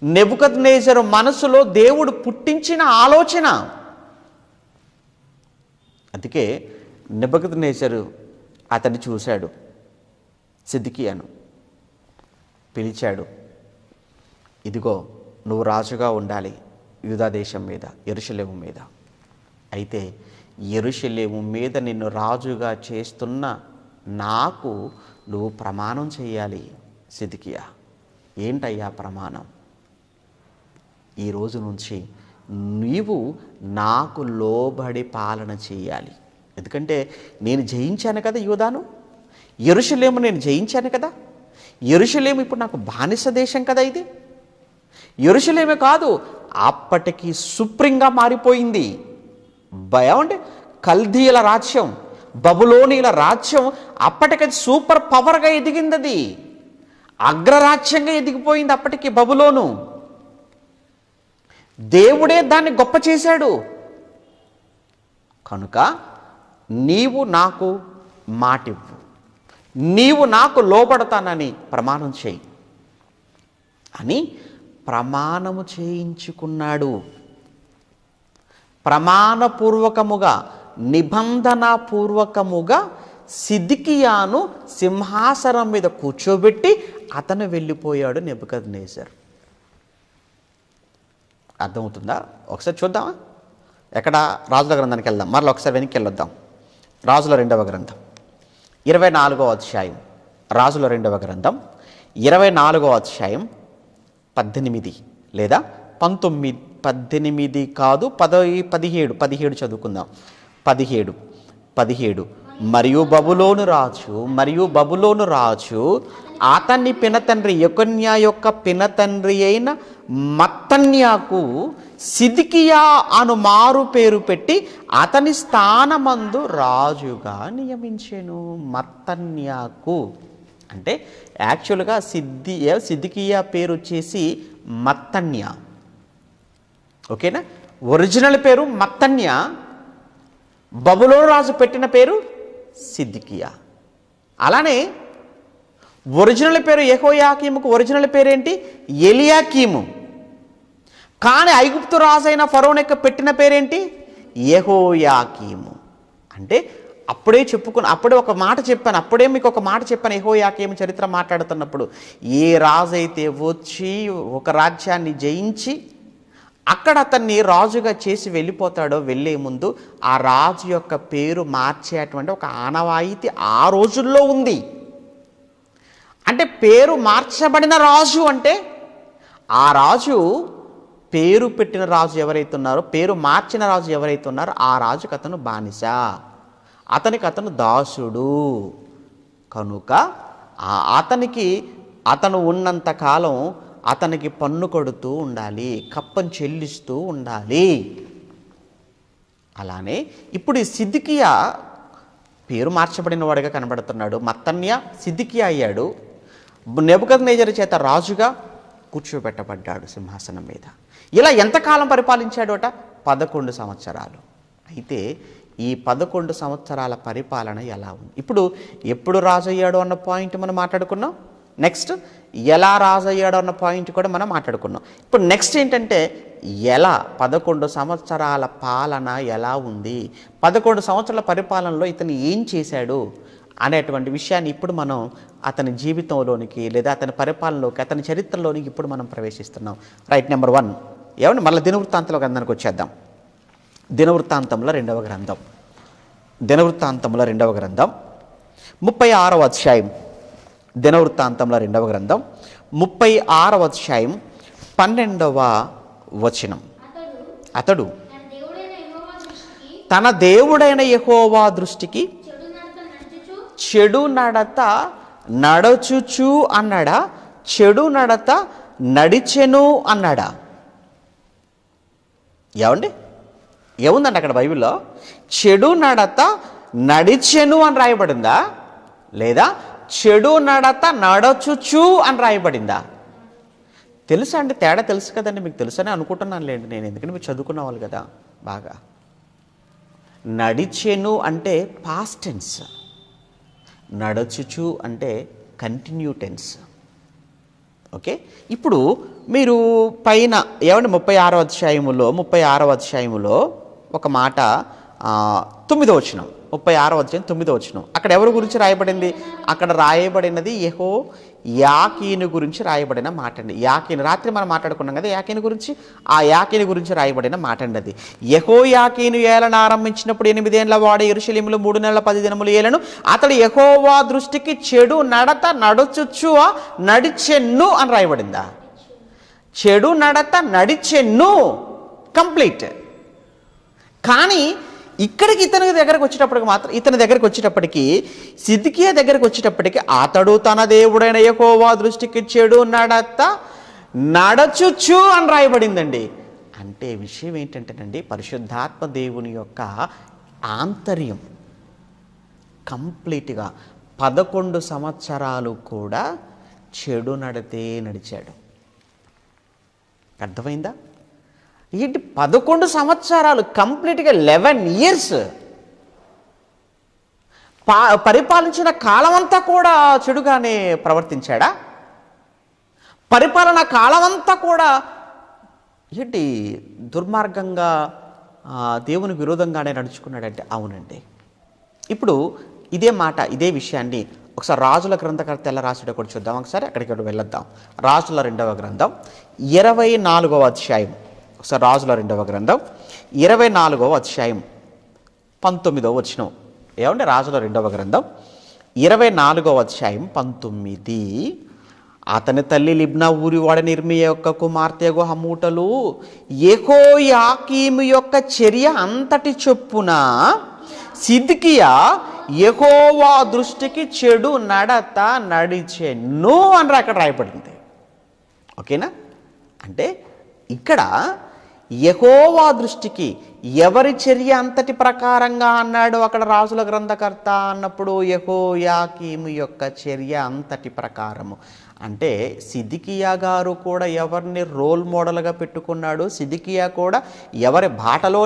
నెబుకద్నెజరు మనసులో దేవుడు పుట్టించిన ఆలోచన. అందుకే నెబుకద్నెజరు అతన్ని చూశాడు, సిద్కియాను పిలిచాడు. ఇదిగో నువ్వు రాజుగా ఉండాలి యూదా దేశం మీద, యెరూషలేము మీద. అయితే యెరూషలేము మీద నిన్ను రాజుగా చేస్తున్న నాకు నువ్వు ప్రమాణం చేయాలి సిద్కియా. ఏంటయ్యా ప్రమాణం? ఈ రోజు నుంచి నీవు నాకు లోబడి పాలన చేయాలి. ఎందుకంటే నేను జయించాను కదా యూదాను, యెరూషలేము నేను జయించాను కదా. యెరూషలేము ఇప్పుడు నాకు బానిస దేశం కదా. ఇది యెరూషలేమే కాదు, అప్పటికి సుప్రీంగా మారిపోయింది. ఏమంటే కల్దీయుల రాజ్యం, బబులోనీల రాజ్యం అప్పటికది సూపర్ పవర్గా ఎదిగింది. అది అగ్రరాజ్యంగా ఎదిగిపోయింది అప్పటికి బబులోను. దేవుడే దాన్ని గొప్ప చేశాడు. కనుక నీవు నాకు మాటివ్వు, నీవు నాకు లోబడతానని ప్రమాణం చేయి అని ప్రమాణము చేయించుకున్నాడు. ప్రమాణపూర్వకముగా, నిబంధనాపూర్వకముగా సిద్కియాను సింహాసనం మీద కూర్చోబెట్టి అతను వెళ్ళిపోయాడు నెబుకద్నెజర్. అర్థమవుతుందా? ఒకసారి చూద్దామా? ఎక్కడ? రాజుల గ్రంథానికి వెళ్దాం. మరలా ఒకసారి వెనక్కి వెళ్ళొద్దాం. రాజుల 2వ గ్రంథం 24వ అధ్యాయం. రాజుల 2వ గ్రంథం 24వ అధ్యాయం 18 లేదా 19, 18 కాదు 17 చదువుకుందాం. 17 మరియు బబులోను రాజు అతన్ని పినతండ్రి యెకొన్యా యొక్క పినతండ్రి అయిన మత్తన్యాకు సిద్కియా అను మారు పేరు పెట్టి అతని స్థానమందు రాజుగా నియమించెను. మత్తన్యాకు అంటే యాక్చువల్గా సిద్కియా పేరు వచ్చేసి మత్తన్య. ఓకేనా? ఒరిజినల్ పేరు మత్తన్య, బబులోను రాజు పెట్టిన పేరు సిద్కియా. అలానే ఒరిజినల్ పేరు యెహోయాకీముకు ఒరిజినల్ పేరేంటి? ఎలియాకీము. కానీ ఐగుప్తు రాజు అయిన ఫరోన్ యొక్క పెట్టిన పేరేంటి? యెహోయాకీము. అంటే అప్పుడే ఒక మాట చెప్పాను, మీకు ఒక మాట చెప్పాను. యెహోయాకీము చరిత్ర మాట్లాడుతున్నప్పుడు ఏ రాజు అయితే వచ్చి ఒక రాజ్యాన్ని జయించి అక్కడ అతన్ని రాజుగా చేసి వెళ్ళిపోతాడో, వెళ్ళే ముందు ఆ రాజు యొక్క పేరు మార్చేటువంటి ఒక ఆనవాయితీ ఆ రోజుల్లో ఉంది. అంటే పేరు మార్చబడిన రాజు అంటే ఆ రాజు పేరు పెట్టిన రాజు ఎవరైతే ఉన్నారో, పేరు మార్చిన రాజు ఎవరైతే ఉన్నారో ఆ రాజుకి అతను బానిస, అతనికి అతను దాసుడు. కనుక అతను ఉన్నంతకాలం అతనికి పన్ను కొడుతూ ఉండాలి, కప్పం చెల్లిస్తూ ఉండాలి. అలానే ఇప్పుడు ఈ సిద్కియా పేరు మార్చబడిన వాడిగా కనబడుతున్నాడు. మత్తన్య సిద్కియా అయ్యాడు. నెబుకద్నెజరు చేత రాజుగా కూర్చోబెట్టబడ్డాడు సింహాసనం మీద. ఇలా ఎంతకాలం పరిపాలించాడు అట? 11 సంవత్సరాలు. అయితే ఈ 11 సంవత్సరాల పరిపాలన ఎలా ఉంది? ఇప్పుడు ఎప్పుడు రాజు అయ్యాడు అన్న పాయింట్ మనం మాట్లాడుకున్నాం. నెక్స్ట్ ఎలా రాజు అయ్యాడు అన్న పాయింట్ కూడా మనం మాట్లాడుకున్నాం. ఇప్పుడు నెక్స్ట్ ఏంటంటే 11 సంవత్సరాల పాలన ఎలా ఉంది, 11 సంవత్సరాల పరిపాలనలో ఇతను ఏం చేశాడు అనేటువంటి విషయాన్ని ఇప్పుడు మనం అతని జీవితంలోనికి లేదా అతని పరిపాలనలోకి, అతని చరిత్రలోనికి ఇప్పుడు మనం ప్రవేశిస్తున్నాం. రైట్. నెంబర్ 1 ఏమండి, మళ్ళీ దినవృత్తాంతంలో గ్రంథానికి వచ్చేద్దాం. దినవృత్తాంతంలో రెండవ గ్రంథం 36వ అధ్యాయం. దినవృత్తాంతంలో 2వ గ్రంథం 36వ అధ్యాయం 12వ వచనం. అతడు తన దేవుడైన యెహోవా దృష్టికి చెడు నడత నడచుచు అన్నాడా, చెడు నడత నడిచెను అన్నాడా? ఏమండి, ఏముందండి అక్కడ బైబిల్లో? చెడు నడత నడిచెను అని రాయబడిందా, లేదా చెడు నడత నడచుచు అని రాయబడిందా? తెలుసా అండి? తేడా తెలుసు కదండి, మీకు తెలుసని అనుకుంటున్నాను లేండి నేను, ఎందుకంటే మీరు చదువుకున్న వాళ్ళు కదా బాగా. నడిచెను అంటే పాస్ట్ టెన్స్, నడచుచు అంటే కంటిన్యూ టెన్స్. ఓకే, ఇప్పుడు మీరు పైన ఏమంటే 36వ అధ్యాయములో ఒక మాట 9వ వచనం, 36వ అధ్యాయం 9వ వచనం. అక్కడ ఎవరి గురించి రాయబడింది? అక్కడ రాయబడినది యెహోయాకీను గురించి రాయబడిన మాట అండి. యాకీను రాత్రి మనం మాట్లాడుకున్నాం కదా యాకీను గురించి. ఆ యాకీను గురించి రాయబడిన మాట అండి అది. యెహోయాకీను ఏలన ఆరంభించినప్పుడు 8 ఏళ్ల వాడు యెరూషలేములో 3 నెలల 10 దినములు ఏలను. అతడు యెహోవా దృష్టికి చెడు నడత నడుచుచు నడిచెను అని రాయబడిందా? చెడు నడత నడిచెను కంప్లీట్. కానీ ఇక్కడికి ఇతని దగ్గరకు వచ్చేటప్పటికి సిద్కియా దగ్గరకు వచ్చేటప్పటికి అతడు తన దేవుడైన యెహోవా దృష్టికి చెడు నడత నడచుచు అని రాయబడిందండి. అంటే విషయం ఏంటంటేనండి, పరిశుద్ధాత్మ దేవుని యొక్క ఆంతర్యం కంప్లీట్గా 11 సంవత్సరాలు కూడా చెడు నడతే నడిచాడు. అర్థమైందా? ఏంటి 11 సంవత్సరాలు కంప్లీట్గా 11 ఇయర్స్ పరిపాలించిన కాలం అంతా కూడా చెడుగానే ప్రవర్తించాడా? పరిపాలన కాలం అంతా కూడా ఏంటి దుర్మార్గంగా దేవునికి విరోధంగానే నడుచుకున్నాడంటే అవునండి. ఇప్పుడు ఇదే విషయాన్ని ఒకసారి రాజుల గ్రంథకర్త ఎలా రాసాడో కూడా చూద్దాం. ఒకసారి అక్కడికి వెళ్ళొద్దాం. రాజుల 2వ గ్రంథం 24వ అధ్యాయం. ఒకసారి రాజుల 2వ గ్రంథం 24వ అధ్యాయం 19వ వచనం. ఏమంటే రాజుల 2వ గ్రంథం 24వ అధ్యాయం 19. అతని తల్లి లిబ్నా ఊరి వాడని ఇర్మీయా యొక్క కుమార్తె హమూటలు యెహోయాకీము యొక్క చర్య అంతటి చొప్పున సిద్కియా యెహోవా దృష్టికి చెడు నడత నడిచెను అని అక్కడ రాయబడింది. ఓకేనా? అంటే ఇక్కడ యెహోవా దృష్టికి ఎవరి చర్య అంతటి ప్రకారంగా అన్నాడు అక్కడ రాజుల గ్రంథకర్త అన్నప్పుడు యెహోయాకీము యొక్క చర్య అంతటి ప్రకారము. అంటే సిద్కియా గారు కూడా ఎవరిని రోల్ మోడల్గా పెట్టుకున్నాడు, సిద్కియా కూడా ఎవరి బాటలో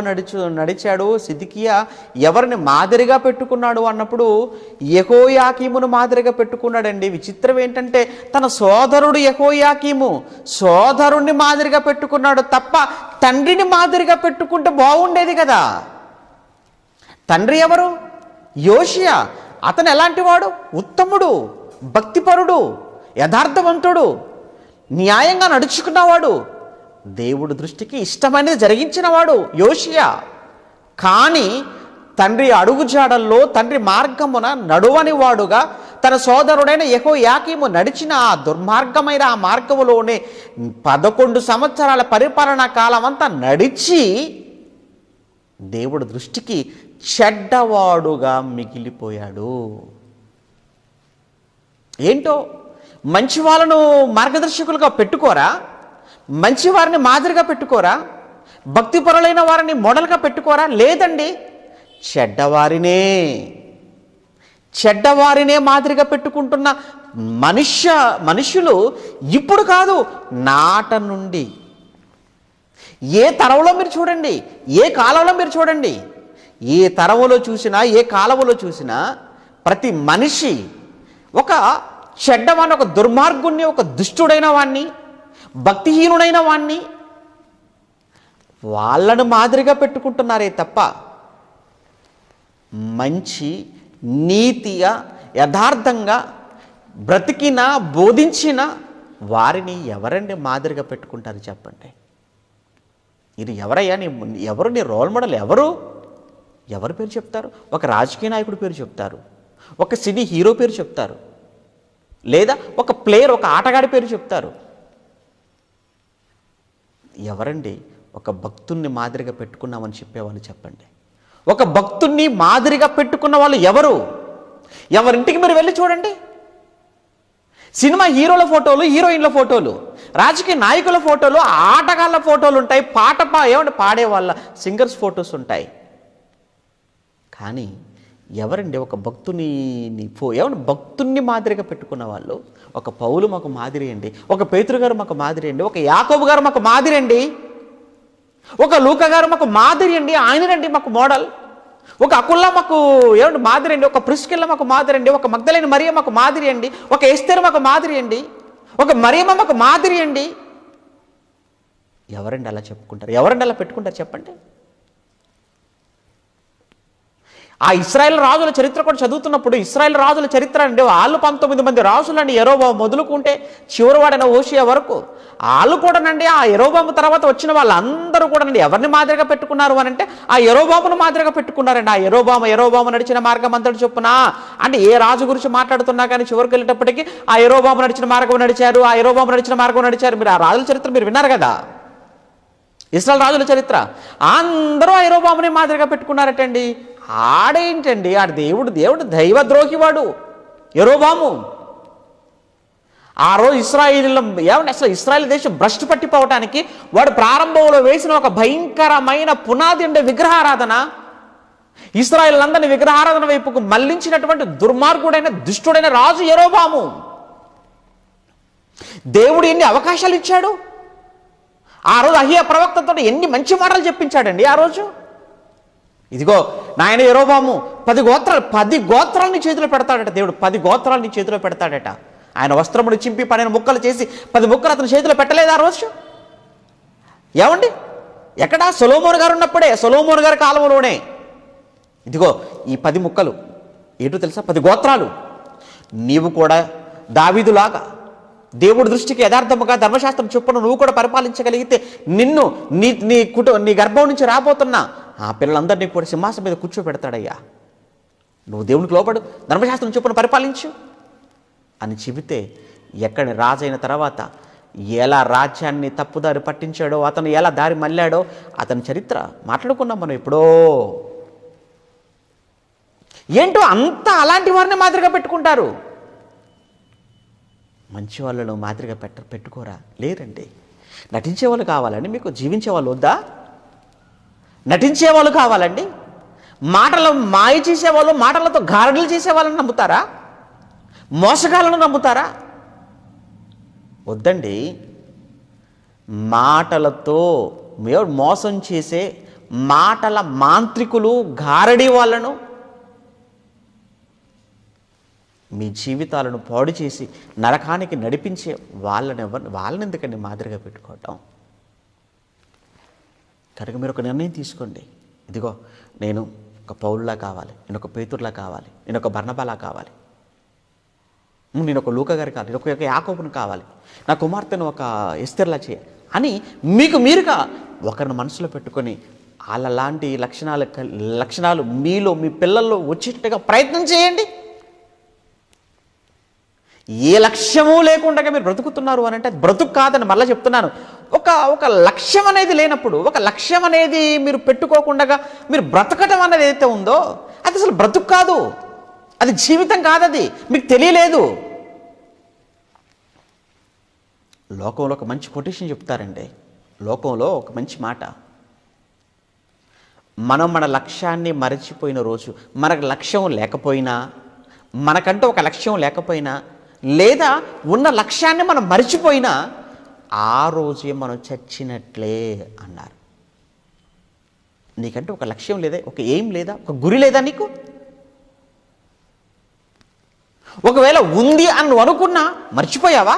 నడిచాడు, సిద్కియా ఎవరిని మాదిరిగా పెట్టుకున్నాడు అన్నప్పుడు యెహోయాకీమును మాదిరిగా పెట్టుకున్నాడండి. విచిత్రం ఏంటంటే తన సోదరుడు యెహోయాకీము సోదరుణ్ణి మాదిరిగా పెట్టుకున్నాడు తప్ప తండ్రిని మాదిరిగా పెట్టుకుంటే బాగుండేది కదా. తండ్రి ఎవరు? యోషియా. అతను ఎలాంటి వాడు? ఉత్తముడు, భక్తిపరుడు, యథార్థవంతుడు, న్యాయంగా నడుచుకున్నవాడు, దేవుడి దృష్టికి ఇష్టమైనది జరిగించినవాడు యోషియా. కానీ తండ్రి అడుగుజాడల్లో తండ్రి మార్గమున నడువని వాడుగా తన సోదరుడైన యెహోయాకీము నడిచిన ఆ దుర్మార్గమైన ఆ మార్గములోనే 11 సంవత్సరాల పరిపాలనా కాలం అంతా నడిచి దేవుడి దృష్టికి చెడ్డవాడుగా మిగిలిపోయాడు. ఏంటో మంచి వాళ్ళను మార్గదర్శకులుగా పెట్టుకోరా? మంచి వారిని మాదిరిగా పెట్టుకోరా? భక్తిపరులైన వారిని మోడల్గా పెట్టుకోరా? లేదండి, చెడ్డవారినే మాదిరిగా పెట్టుకుంటున్న మనుషులు ఇప్పుడు కాదు, నాట నుండి ఏ తరంలో మీరు చూడండి, ఏ కాలంలో మీరు చూడండి, ఏ తరంలో చూసినా ఏ కాలంలో చూసినా ప్రతి మనిషి ఒక చెడ్డవాడిని, ఒక దుర్మార్గుణ్ణి, ఒక దుష్టుడైన వాణ్ణి, భక్తిహీనుడైన వాణ్ణి వాళ్ళను మాదిరిగా పెట్టుకుంటున్నారే తప్ప మంచి నీతిగా యథార్థంగా బ్రతికిన బోధించిన వారిని ఎవరండి మాదిరిగా పెట్టుకుంటారు చెప్పండి? ఇది ఎవరయ్యా ఎవరు నీ రోల్ మోడల్? ఎవరు పేరు చెప్తారు? ఒక రాజకీయ నాయకుడి పేరు చెప్తారు, ఒక సినీ హీరో పేరు చెప్తారు, లేదా ఒక ప్లేయర్, ఒక ఆటగాడి పేరు చెప్తారు. ఎవరండి ఒక భక్తుణ్ణి మాదిరిగా పెట్టుకున్నామని చెప్పేవాళ్ళు చెప్పండి? ఒక భక్తుణ్ణి మాదిరిగా పెట్టుకున్న వాళ్ళు ఎవరు? ఎవరింటికి మీరు వెళ్ళి చూడండి. సినిమా హీరోల ఫోటోలు, హీరోయిన్ల ఫోటోలు, రాజకీయ నాయకుల ఫోటోలు, ఆటగాళ్ళ ఫోటోలు ఉంటాయి, పాడే వాళ్ళ సింగర్స్ ఫోటోస్ ఉంటాయి. కానీ ఎవరండి ఒక భక్తుని మాదిరిగా పెట్టుకున్న వాళ్ళు? ఒక పౌలు మాకు మాదిరి అండి, ఒక పేతురు గారు మాకు మాదిరి అండి, ఒక యాకోబు గారు మాకు మాదిరి అండి, ఒక లూకా గారు మాకు మాదిరి అండి, ఆయనరండి మాకు మోడల్. ఒక అకుల్లా మాకు మాదిరి అండి, ఒక ప్రిస్కిల్లా మాకు మాదిరి అండి, ఒక మగ్దలేని మరియ మాకు మాదిరి అండి, ఒక ఎస్తేరు మాకు మాదిరి అండి, ఒక మరియమ్మ మాకు మాదిరి అండి. ఎవరండి అలా చెప్పుకుంటారు? ఎవరండి అలా పెట్టుకుంటారు చెప్పండి? ఆ ఇశ్రాయేల్ రాజుల చరిత్ర కూడా చదువుతున్నప్పుడు ఇశ్రాయేల్ రాజుల చరిత్ర అండి, వాళ్ళు 19 మంది రాజులండి, యెరోబాము మొదలుకుంటే చివరివాడైన హోషేయ వరకు వాళ్ళు కూడానండి. ఆ యెరోబాము తర్వాత వచ్చిన వాళ్ళందరూ కూడానండి ఎవరిని మాదిరిగా పెట్టుకున్నారు అని అంటే ఆ యెరోబామును మాదిరిగా పెట్టుకున్నారండి. ఆ యెరోబాము నడిచిన మార్గం అంతటి చొప్పున అంటే ఏ రాజు గురించి మాట్లాడుతున్నా కానీ చివరికి వెళ్ళేటప్పటికీ ఆ యెరోబాము నడిచిన మార్గం నడిచారు, ఆ యెరోబాము నడిచిన మార్గం నడిచారు. మీరు ఆ రాజుల చరిత్ర మీరు విన్నారు కదా, ఇశ్రాయేల్ రాజుల చరిత్ర. అందరూ ఆ యెరోబాముని మాదిరిగా పెట్టుకున్నారటండి. ఆడేంటండి, ఆడ దేవుడు దైవద్రోహివాడు యెరోబాము. ఆ రోజు అసలు ఇశ్రాయేల్ దేశం భ్రష్టు పట్టిపోవటానికి వాడు ప్రారంభంలో వేసిన ఒక భయంకరమైన పునాది అంటే విగ్రహారాధన. ఇశ్రాయేల్ అందరిని విగ్రహారాధన వైపుకు మళ్లించినటువంటి దుర్మార్గుడైన దుష్టుడైన రాజు యెరోబాము. దేవుడు ఎన్ని అవకాశాలు ఇచ్చాడు ఆ రోజు. అహియా ప్రవక్తతో ఎన్ని మంచి మాటలు చెప్పించాడండి ఆ రోజు. ఇదిగో నాయన యెరోబాము 10 గోత్రాలని చేతిలో పెడతాడట దేవుడు. 10 గోత్రాలని చేతిలో పెడతాడట. ఆయన వస్త్రములు చింపి 12 ముక్కలు చేసి 10 ముక్కలు అతని చేతిలో పెట్టలేదు ఆ రోజు. ఏమండి ఎక్కడ? సొలొమోను గారు ఉన్నప్పుడే, సొలొమోను గారి కాలంలోనే. ఇదిగో ఈ 10 ముక్కలు ఏంటో తెలుసా? 10 గోత్రాలు. నీవు కూడా దావీదులాగా దేవుడి దృష్టికి యథార్థముగా ధర్మశాస్త్రం చొప్పున నువ్వు కూడా పరిపాలించగలిగితే నిన్ను నీ గర్భం నుంచి రాబోతున్నా ఆ పిల్లలందరినీ కూడా సింహాసనం మీద కూర్చోబెడతాడయ్యా. నువ్వు దేవునికి లోపడు, ధర్మశాస్త్రం చొప్పున పరిపాలించు అని చెబితే ఎక్కడి రాజైన తర్వాత ఎలా రాజ్యాన్ని తప్పుదారి పట్టించాడో, అతను ఎలా దారి మళ్ళాడో అతని చరిత్ర మాట్లాడుకున్నాం మనం ఎప్పుడో. ఏంటో అంతా అలాంటి వారిని మాదిరిగా పెట్టుకుంటారు. మంచి వాళ్ళను మాదిరిగా పెట్టుకోరా? లేరండి. నటించే వాళ్ళు కావాలండి మీకు, జీవించే వాళ్ళు వద్దా? నటించేవాళ్ళు కావాలండి? మాటలు మాయ చేసేవాళ్ళు, మాటలతో గారడీలు చేసేవాళ్ళని నమ్ముతారా? మోసగాళ్ళను నమ్ముతారా? వద్దండి. మాటలతో మోసం చేసే మాటల మాంత్రికులు, గారడీ వాళ్ళను, మీ జీవితాలను పాడు చేసి నరకానికి నడిపించే వాళ్ళని ఎందుకండి మాదిరిగా పెట్టుకోవటం? కనుక మీరు ఒక నిర్ణయం తీసుకోండి. ఇదిగో, నేను ఒక పౌలులా కావాలి, నేను ఒక పేతురులా కావాలి, నేను ఒక బర్నబాలా కావాలి, నేను ఒక లూకా గారి కావాలి, నేను ఒక యాకోబుని కావాలి, నా కుమార్తెను ఒక ఎస్తెర్లా చేయాలి అని మీకు మీరుగా ఒకరిని మనసులో పెట్టుకొని అలాంటి లక్షణాలు మీలో, మీ పిల్లల్లో వచ్చేటట్టుగా ప్రయత్నం చేయండి. ఏ లక్ష్యము లేకుండా మీరు బ్రతుకుతున్నారు అని అంటే అది బ్రతుకు కాదని మళ్ళీ చెప్తున్నాను. ఒక లక్ష్యం అనేది లేనప్పుడు, ఒక లక్ష్యం అనేది మీరు పెట్టుకోకుండా మీరు బ్రతకటం అనేది ఏదైతే ఉందో అది అసలు బ్రతుకు కాదు, అది జీవితం కాదు, అది మీకు తెలియలేదు. లోకంలో ఒక మంచి కొటేషన్ చెప్తారండి. లోకంలో ఒక మంచి మాట, మనం మన లక్ష్యాన్ని మరచిపోయిన రోజు, మనకు లక్ష్యం లేకపోయినా, మనకంటూ ఒక లక్ష్యం లేకపోయినా, లేదా ఉన్న లక్ష్యాన్ని మనం మర్చిపోయినా ఆ రోజే మనం చచ్చినట్లే అన్నారు. నీకంటే ఒక లక్ష్యం లేదా, ఒక ఎయిమ్ లేదా, ఒక గురి లేదా నీకు? ఒకవేళ ఉంది అని నువ్వు అనుకున్నా మర్చిపోయావా?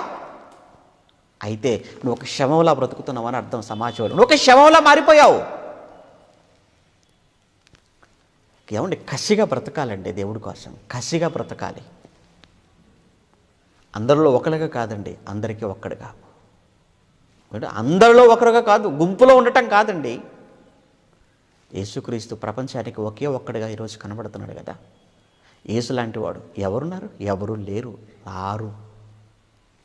అయితే నువ్వు ఒక శవంలా బ్రతుకుతున్నావు అని అర్థం సమాజంలో. నువ్వు ఒక శవంలా మారిపోయావు. ఏమండి, కసిగా బ్రతకాలండి దేవుడి కోసం, కసిగా బ్రతకాలి. అందరిలో ఒకరిగా కాదండి, అందరికీ ఒక్కడిగా. అందరిలో ఒకరుగా కాదు, గుంపులో ఉండటం కాదండి. యేసుక్రీస్తు ప్రపంచానికి ఒకే ఒక్కడిగా ఈరోజు కనబడుతున్నాడు కదా. యేసు లాంటి వాడు ఎవరున్నారు? ఎవరు లేరు, రారు.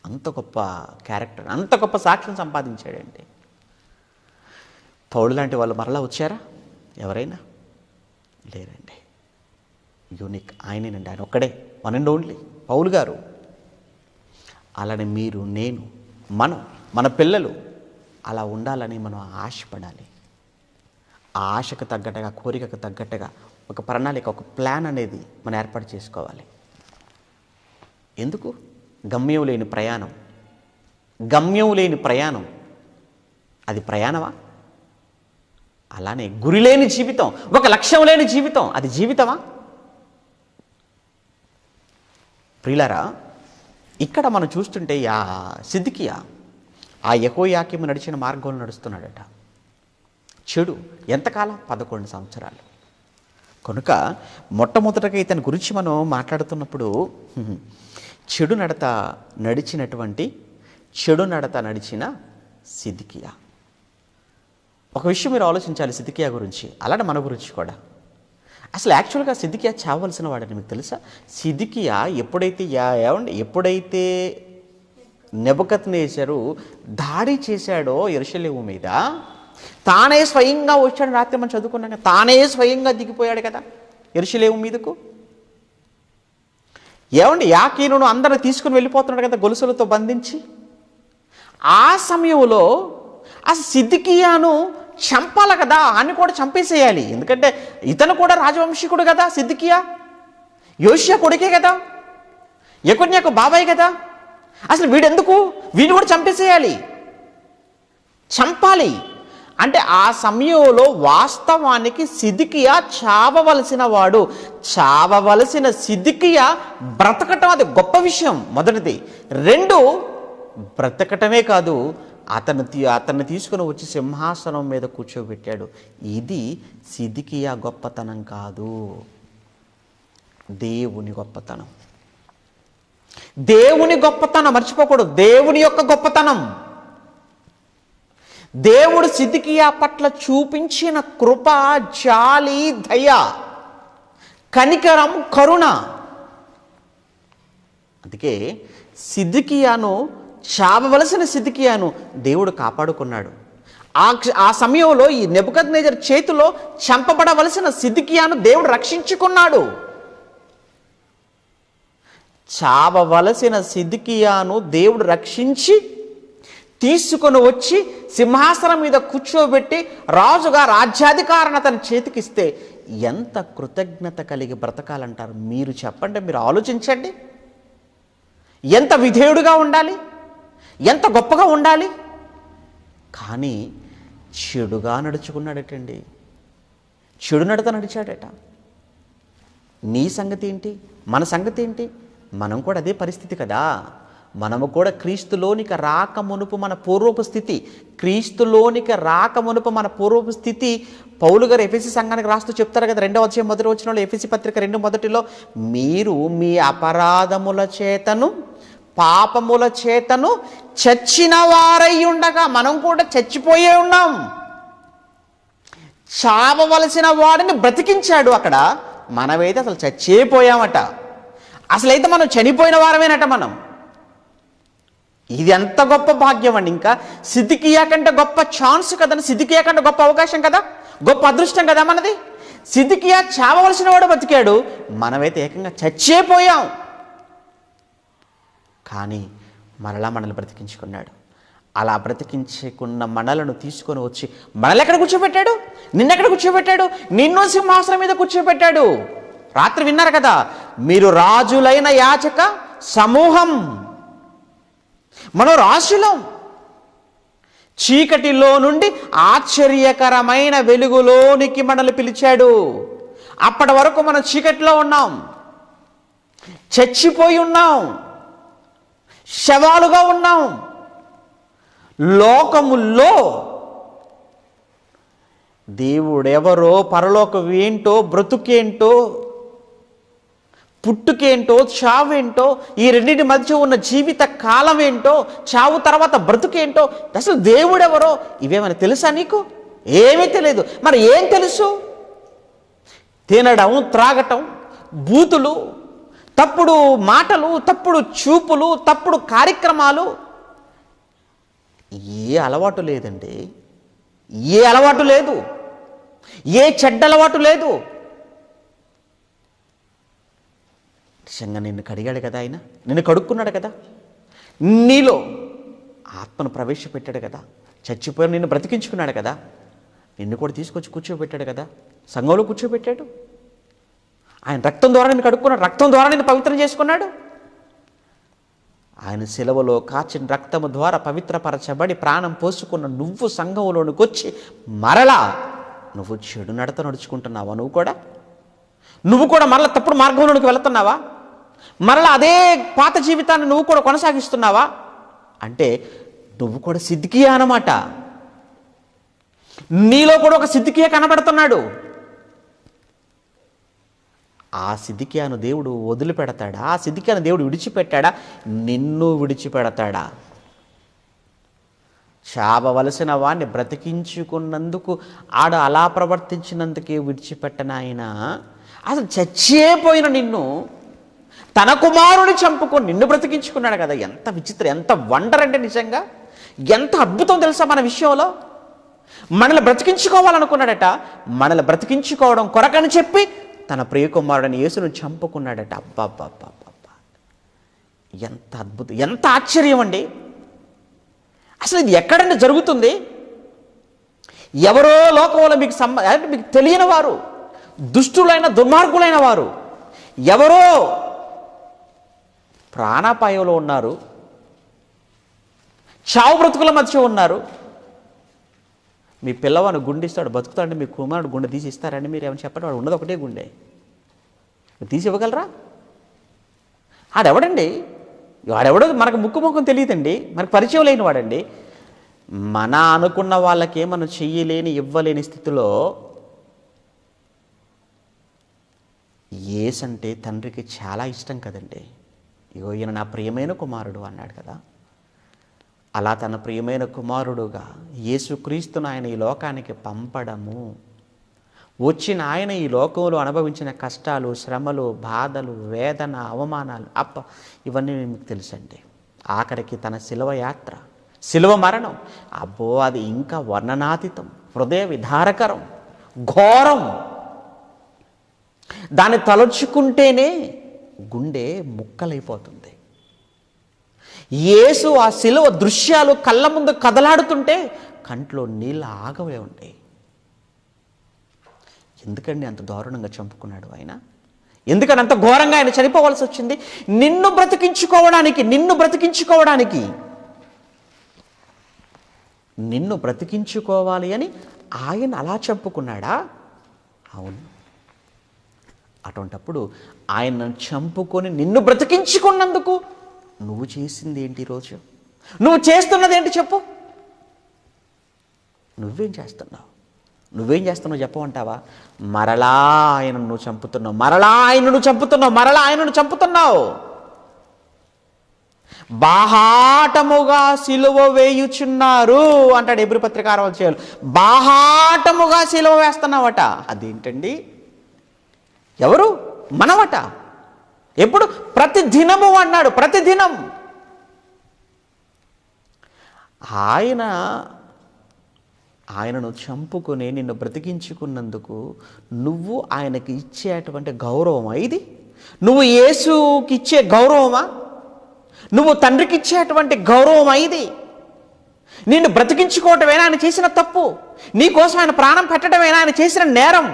అంత గొప్ప క్యారెక్టర్, అంత గొప్ప సాక్ష్యం సంపాదించాడండి. పౌలు లాంటి వాళ్ళు మరలా వచ్చారా? ఎవరైనా లేరండి. యూనిక్ ఆయనేనండి, ఆయన ఒక్కడే, వన్ అండ్ ఓన్లీ పౌలు గారు. అలానే మీరు, నేను, మన పిల్లలు అలా ఉండాలని మనం ఆశపడాలి. ఆ ఆశకు తగ్గట్టుగా, కోరికకు తగ్గట్టుగా ఒక ప్రణాళిక, ఒక ప్లాన్ అనేది మనం ఏర్పాటు చేసుకోవాలి. ఎందుకు? గమ్యం లేని ప్రయాణం అది ప్రయాణమా? అలానే గురి లేని జీవితం, ఒక లక్ష్యం లేని జీవితం అది జీవితమా? ప్రియులారా, ఇక్కడ మనం చూస్తుంటే సిద్కియా ఆ యెహోయాకీము నడిచిన మార్గంలో నడుస్తున్నాడట. చెడు ఎంతకాలం? 11 సంవత్సరాలు. కనుక మొట్టమొదటగా ఇతని గురించి మనం మాట్లాడుతున్నప్పుడు చెడు నడత నడిచిన సిద్కియా. ఒక విషయం మీరు ఆలోచించాలి సిద్కియా గురించి, అలానే మన గురించి కూడా. అసలు యాక్చువల్గా సిద్కియా చావలసిన వాడని మీకు తెలుసా? సిద్కియా ఎప్పుడైతే నెబుకద్నెజరు దాడి చేశాడో యెరూషలేము మీద, తానే స్వయంగా వచ్చాడు. రాత్రి మనం చదువుకున్నాక తానే స్వయంగా దిగిపోయాడు కదా యెరూషలేము మీదకు. యాకీనును అందరూ తీసుకుని వెళ్ళిపోతున్నాడు కదా గొలుసులతో బంధించి. ఆ సమయంలో అసలు సిద్కియాను చంపాలి కదా, అని కూడా చంపేసేయాలి. ఎందుకంటే ఇతను కూడా రాజవంశీకుడు కదా సిద్కియా, యోషియా కొడుకే కదా, యెకొన్యాకు బాబాయ్ కదా. అసలు వీడిని కూడా చంపేసేయాలి, చంపాలి. అంటే ఆ సమయంలో వాస్తవానికి సిద్కియా చావవలసిన వాడు. చావవలసిన సిద్కియా బ్రతకటం అది గొప్ప విషయం, మొదటిది. 2, బ్రతకటమే కాదు, అతన్ని తీసుకుని వచ్చి సింహాసనం మీద కూర్చోబెట్టాడు. ఇది సిద్కియా గొప్పతనం కాదు, దేవుని గొప్పతనం. దేవుని గొప్పతనం మర్చిపోకూడదు. దేవుని యొక్క గొప్పతనం, దేవుడు సిద్కియా పట్ల చూపించిన కృప, జాలి, దయ, కనికరం, కరుణ. అందుకే చావవలసిన సిద్కియాను దేవుడు కాపాడుకున్నాడు. ఆ సమయంలో ఈ నెబుకద్నెజరు చేతిలో చంపబడవలసిన సిద్కియాను దేవుడు రక్షించుకున్నాడు. చావవలసిన సిద్కియాను దేవుడు రక్షించి తీసుకొని వచ్చి సింహాసనం మీద కూర్చోబెట్టి రాజుగా రాజ్యాధికారాన్ని అతని చేతికిస్తే ఎంత కృతజ్ఞత కలిగి బ్రతకాలంటారు? మీరు చెప్పండి, మీరు ఆలోచించండి. ఎంత విధేయుడుగా ఉండాలి, ఎంత గొప్పగా ఉండాలి. కానీ చెడుగా నడుచుకున్నాడటండి, చెడు నడత నడిచాడట. నీ సంగతి ఏంటి, మన సంగతి ఏంటి? మనం కూడా అదే పరిస్థితి కదా. మనము కూడా క్రీస్తులోనికి రాకమునుపు మన పూర్వపు స్థితి, క్రీస్తులోనికి రాకమునుపు మన పూర్వపు స్థితి పౌలు గారు ఎఫెసీ సంఘానికి రాస్తూ చెప్తారు కదా, 2వ అధ్యాయం 1వ వచనంలో, ఎఫెసీ పత్రిక 2:1 మీరు మీ అపరాధముల చేతను పాపముల చేతను చచ్చిన వారై ఉండగా, మనం కూడా చచ్చిపోయే ఉన్నాం. చావవలసిన వాడిని బ్రతికించాడు అక్కడ, మనమైతే అసలు చచ్చిపోయామట. అసలైతే మనం చనిపోయిన వారమేనట మనం. ఇది ఎంత గొప్ప భాగ్యం అండి. ఇంకా సిద్కియా కంటే గొప్ప ఛాన్స్ కదండి, సిద్కియా కంటే గొప్ప అవకాశం కదా, గొప్ప అదృష్టం కదా మనది. సిద్కియా చావవలసిన వాడు బతికాడు, మనమైతే ఏకంగా చచ్చిపోయాం. కానీ మరలా మనల్ని బ్రతికించుకున్నాడు. అలా బ్రతికించుకున్న మనలను తీసుకొని వచ్చి మనల్ని ఎక్కడ కూర్చోబెట్టాడు? నిన్నెక్కడ కూర్చోబెట్టాడు? నిన్ను సింహాసనం మీద కూర్చోబెట్టాడు. రాత్రి విన్నారు కదా, మీరు రాజులైన యాచక సమూహం. మనం రాజులం. చీకటిలో నుండి ఆశ్చర్యకరమైన వెలుగులోనికి మనల్ని పిలిచాడు. అప్పటి వరకు మనం చీకటిలో ఉన్నాం, చచ్చిపోయి ఉన్నాం, శవాలుగా ఉన్నాం. లోకముల్లో దేవుడెవరో, పరలోకం ఏంటో, బ్రతుకేంటో, పుట్టుకేంటో, చావేంటో, ఈ రెండింటి మధ్య ఉన్న జీవిత కాలం ఏంటో, చావు తర్వాత బ్రతుకేంటో, అసలు దేవుడెవరో ఇవేమైనా తెలుసా నీకు? ఏమీ తెలియదు. మరి ఏం తెలుసు? తినడం, త్రాగటం, బూతులు, తప్పుడు మాటలు, తప్పుడు చూపులు, తప్పుడు కార్యక్రమాలు. ఏ అలవాటు లేదండి, ఏ అలవాటు లేదు, ఏ చెడ్డ అలవాటు లేదు. నిజంగా నిన్ను కడిగాడు కదా ఆయన, నిన్ను కడుక్కున్నాడు కదా, నీలో ఆత్మను ప్రవేశపెట్టాడు కదా, చచ్చిపోయి నిన్ను బ్రతికించుకున్నాడు కదా, నిన్ను కూడా తీసుకొచ్చి కూర్చోబెట్టాడు కదా, సంఘంలో కూర్చోబెట్టాడు. ఆయన రక్తం ద్వారా నిన్ను కడుక్కున్నాడు, రక్తం ద్వారా నిన్ను పవిత్రం చేసుకున్నాడు. ఆయన శిలువలో కాచిన రక్తము ద్వారా పవిత్రపరచబడి ప్రాణం పోసుకున్న నువ్వు సంఘంలోనికి వచ్చి మరలా నువ్వు చెడు నడత నడుచుకుంటున్నావా? నువ్వు కూడా మరలా తప్పుడు మార్గంలోనికి వెళుతున్నావా? మరలా అదే పాత జీవితాన్ని నువ్వు కూడా కొనసాగిస్తున్నావా? అంటే నువ్వు కూడా సిద్కియా అన్నమాట. నీలో కూడా ఒక సిద్కియా కనబడుతున్నాడు. ఆ సిద్కియాను దేవుడు వదిలిపెడతాడా? ఆ సిద్కియాను దేవుడు విడిచిపెట్టాడా? నిన్ను విడిచిపెడతాడా? చావవలసిన వాడిని బ్రతికించుకున్నందుకు, ఆడ అలా ప్రవర్తించినందుకే విడిచిపెట్టనాయన. అసలు చచ్చిపోయిన నిన్ను తన కుమారుని చంపుకొని నిన్ను బ్రతికించుకున్నాడు కదా. ఎంత విచిత్రం, ఎంత వండర్ అంటే నిజంగా ఎంత అద్భుతం తెలుసా మన విషయంలో. మనల్ని బ్రతికించుకోవాలనుకున్నాడట, మనల్ని బ్రతికించుకోవడం కొరకని చెప్పి తన ప్రియకుమారుడని యేసును చంపుకున్నాడట. అబ్బా, ఎంత అద్భుతం, ఎంత ఆశ్చర్యం అండి. అసలు ఇది ఎక్కడంటే జరుగుతుంది? ఎవరో లోకంలో మీకు తెలియని వారు, దుష్టులైన దుర్మార్గులైన వారు ఎవరో ప్రాణాపాయంలో ఉన్నారు, చావు బ్రతుకుల మధ్య ఉన్నారు. మీ పిల్లవాడు గుండె ఇస్తాడు, బతుకుతాడంటే మీ కుమారుడు గుండె తీసి ఇస్తారండి? మీరు ఏమైనా చెప్పండి. వాడు ఉన్నది ఒకటే గుండె, తీసి ఇవ్వగలరా? ఆడెవడండి? వాడెవడో మనకు ముఖం తెలియదండి, మనకు పరిచయం లేని వాడండి. మన అనుకున్న వాళ్ళకే మనం చెయ్యలేని, ఇవ్వలేని స్థితిలో యేసంటే తండ్రికి చాలా ఇష్టం కదండి. ఇగో ఈయన నా ప్రియమైన కుమారుడు అన్నాడు కదా. అలా తన ప్రియమైన కుమారుడుగా యేసుక్రీస్తును ఆయన ఈ లోకానికి పంపడము, వచ్చిన ఆయన ఈ లోకంలో అనుభవించిన కష్టాలు, శ్రమలు, బాధలు, వేదన, అవమానాలు, ఇవన్నీ మీకు తెలుసండి. ఆఖరికి తన శిలువ యాత్ర, శిలువ మరణం, అబ్బో అది ఇంకా వర్ణనాతీతం, హృదయ విదారకరం, ఘోరం. దాన్ని తలుచుకుంటేనే గుండె ముక్కలైపోతుంది. యేసు ఆ శిలువ దృశ్యాలు కళ్ళ ముందు కదలాడుతుంటే కంట్లో నీళ్ళు ఆగవే ఉంటాయి. ఎందుకండి అంత దారుణంగా చంపుకున్నాడు ఆయన? ఎందుకని అంత ఘోరంగా ఆయన చనిపోవాల్సి వచ్చింది? నిన్ను బ్రతికించుకోవడానికి, నిన్ను బ్రతికించుకోవాలి అని ఆయన అలా చంపుకున్నాడా? అవును. అటువంటప్పుడు ఆయన చంపుకొని నిన్ను బ్రతికించుకున్నందుకు నువ్వు చేసింది ఏంటి ఈరోజు? నువ్వు చేస్తున్నది ఏంటి చెప్పు? నువ్వేం చేస్తున్నావు చెప్పమంటావా? మరలా ఆయనను చంపుతున్నావు. బాహాటముగా సిలువ వేయుచున్నారు అంటాడు హెబ్రీ పత్రిక 6వ అధ్యాయం. బాహాటముగా సిలువ వేస్తున్నావట. అదేంటండి? ఎవరు? మనమట. ఎప్పుడు? ప్రతిదినము అన్నాడు. ప్రతిదినం ఆయనను చంపుకొని నిన్ను బ్రతికించుకున్నందుకు నువ్వు ఆయనకి ఇచ్చేటువంటి గౌరవమా ఇది? నువ్వు యేసుకి ఇచ్చే గౌరవమా? నువ్వు తండ్రికి ఇచ్చేటువంటి గౌరవమా ఇది? నిన్ను బ్రతికించుకోవటమేనా ఆయన చేసిన తప్పు? నీకోసం ఆయన ప్రాణం పెట్టడమేనా ఆయన చేసిన నేరం?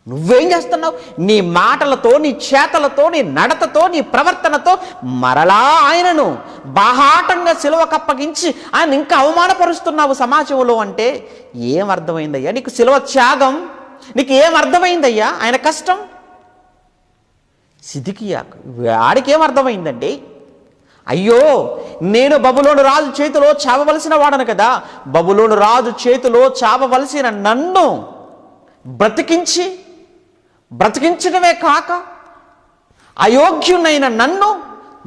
నువ్వేం చేస్తున్నావు? నీ మాటలతో, నీ చేతలతో, నీ నడతతో, నీ ప్రవర్తనతో మరలా ఆయనను బాహాటంగా సిలువకు అప్పగించి ఆయన ఇంకా అవమానపరుస్తున్నావు సమాజంలో. అంటే ఏం అర్థమైందయ్యా నీకు సిలువ త్యాగం? నీకు ఏం అర్థమైందయ్యా ఆయన కష్టం? సిద్కియా వాడికి ఏం అర్థమైందండి? అయ్యో, నేను బబులోను రాజు చేతిలో చావవలసిన వాడను కదా. బబులోను రాజు చేతిలో చావవలసిన నన్ను బ్రతికించడమే కాక అయోగ్యునైన నన్ను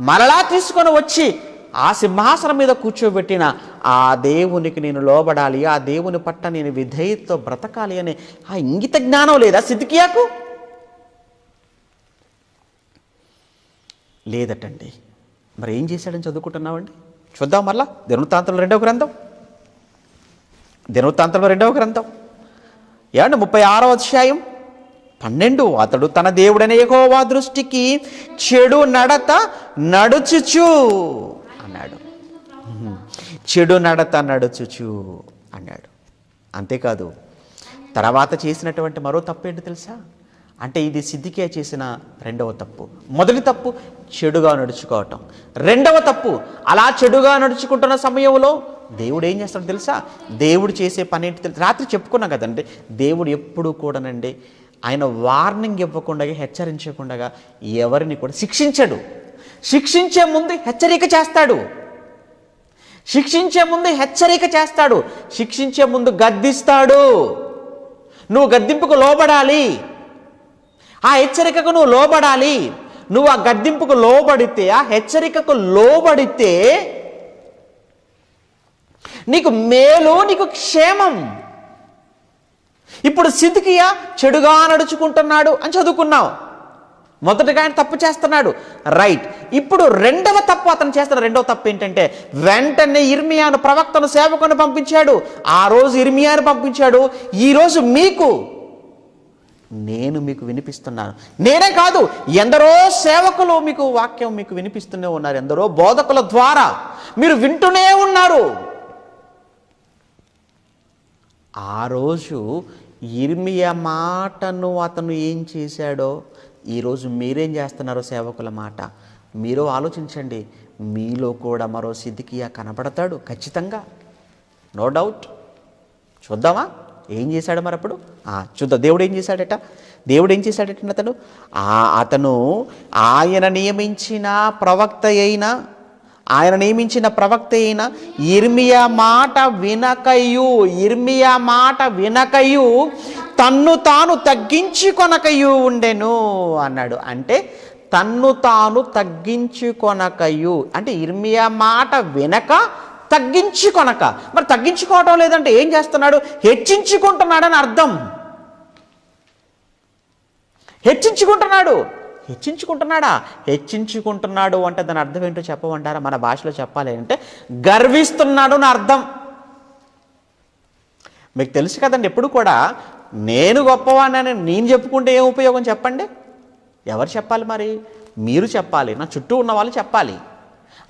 మరలా తీసుకొని వచ్చి ఆ సింహాసనం మీద కూర్చోబెట్టిన ఆ దేవునికి నేను లోబడాలి, ఆ దేవుని పట్ల నేను విధేయతతో బ్రతకాలి అనే ఆ ఇంగిత జ్ఞానం లేదా సిద్కియాకు? లేదటండి. మరి ఏం చేశాడని చదువుకుంటున్నామండి? చూద్దాం మరలా దినవృత్తాంతంలో 2వ గ్రంథం ఏమండి 36వ అధ్యాయం 12. అతడు తన దేవుడైన యెహోవా దృష్టికి చెడు నడత నడుచుచు అన్నాడు. అంతేకాదు, తర్వాత చేసినటువంటి మరో తప్పు ఏంటి తెలుసా? అంటే ఇది సిద్కియా చేసిన 2వ తప్పు. మొదటి తప్పు చెడుగా నడుచుకోవటం. 2వ తప్పు అలా చెడుగా నడుచుకుంటున్న సమయంలో దేవుడు ఏం చేస్తాడో తెలుసా? దేవుడు చేసే పని ఏంటి తెలుసా? రాత్రి చెప్పుకున్నాం కదండి, దేవుడు ఎప్పుడు కూడానండి ఆయన వార్నింగ్ ఇవ్వకుండా, హెచ్చరించకుండా ఎవరిని కూడా శిక్షించడు. శిక్షించే ముందు హెచ్చరిక చేస్తాడు. శిక్షించే ముందు గద్దిస్తాడు. నువ్వు గద్దింపుకు లోబడాలి, ఆ హెచ్చరికకు నువ్వు లోబడాలి. నువ్వు ఆ గద్దింపుకు లోబడితే, ఆ హెచ్చరికకు లోబడితే నీకు మేలు, నీకు క్షేమం. ఇప్పుడు సిద్కియా చెడుగా నడుచుకుంటున్నాడు అని చదువుకున్నావు. మొదటగా ఆయన తప్పు చేస్తున్నాడు, రైట్. ఇప్పుడు 2వ తప్పు అతను చేస్తున్న 2వ తప్పు ఏంటంటే వెంటనే ఇర్మియాను ప్రవక్తను సేవకుని పంపించాడు. ఆ రోజు ఇర్మియాను పంపించాడు. ఈరోజు నేను మీకు వినిపిస్తున్నాను. నేనే కాదు, ఎందరో సేవకులు మీకు వాక్యం మీకు వినిపిస్తూనే ఉన్నారు. ఎందరో బోధకుల ద్వారా మీరు వింటూనే ఉన్నారు. ఆ రోజు ఇర్మియా మాటను అతను ఏం చేశాడో ఈరోజు మీరేం చేస్తున్నారో సేవకుల మాట మీరు ఆలోచించండి. మీలో కూడా మరో సిద్కియా కనబడతాడు ఖచ్చితంగా, నో డౌట్. చూద్దామా ఏం చేశాడు మరి అప్పుడు? చూద్దాం. దేవుడు ఏం చేశాడట అతను ఆయన నియమించిన ప్రవక్త అయిన ఇర్మియా మాట వినకయు తన్ను తాను తగ్గించుకొనకయు ఉండెను అన్నాడు. అంటే తన్ను తాను తగ్గించుకొనకయు అంటే ఇర్మియా మాట వినక తగ్గించుకొనక. మరి తగ్గించుకోవటం లేదంటే ఏం చేస్తున్నాడు? హెచ్చించుకుంటున్నాడని అర్థం. హెచ్చించుకుంటున్నాడు అంటే దాని అర్థం ఏంటో చెప్పమంటారా? మన భాషలో చెప్పాలి అంటే గర్విస్తున్నాడు అని అర్థం. మీకు తెలుసు కదండి, ఎప్పుడు కూడా నేను గొప్పవాడిని నేను చెప్పుకుంటే ఏం ఉపయోగం చెప్పండి? ఎవరు చెప్పాలి? మరి మీరు చెప్పాలి, నా చుట్టూ ఉన్న వాళ్ళు చెప్పాలి.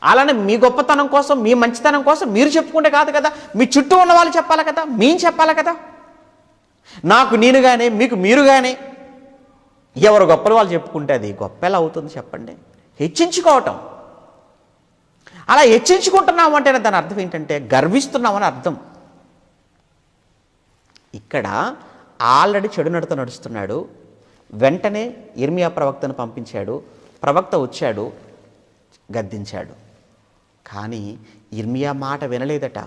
అలానే మీ గొప్పతనం కోసం, మీ మంచితనం కోసం మీరు చెప్పుకుంటే కాదు కదా, మీ చుట్టూ ఉన్న వాళ్ళు చెప్పాలి కదా, మేము చెప్పాలి కదా. నాకు నేను కానీ, మీకు మీరు కానీ, ఎవరు గొప్పలు వాళ్ళు చెప్పుకుంటే అది గొప్ప ఎలా అవుతుంది చెప్పండి? హెచ్చించుకోవటం. అలా హెచ్చించుకుంటున్నాము అంటే దాని అర్థం ఏంటంటే గర్విస్తున్నామని అర్థం. ఇక్కడ ఆల్రెడీ చెడు నడత నడుస్తున్నాడు. వెంటనే ఇర్మియా ప్రవక్తను పంపించాడు. ప్రవక్త వచ్చాడు, గద్దించాడు. కానీ ఇర్మియా మాట వినలేదట.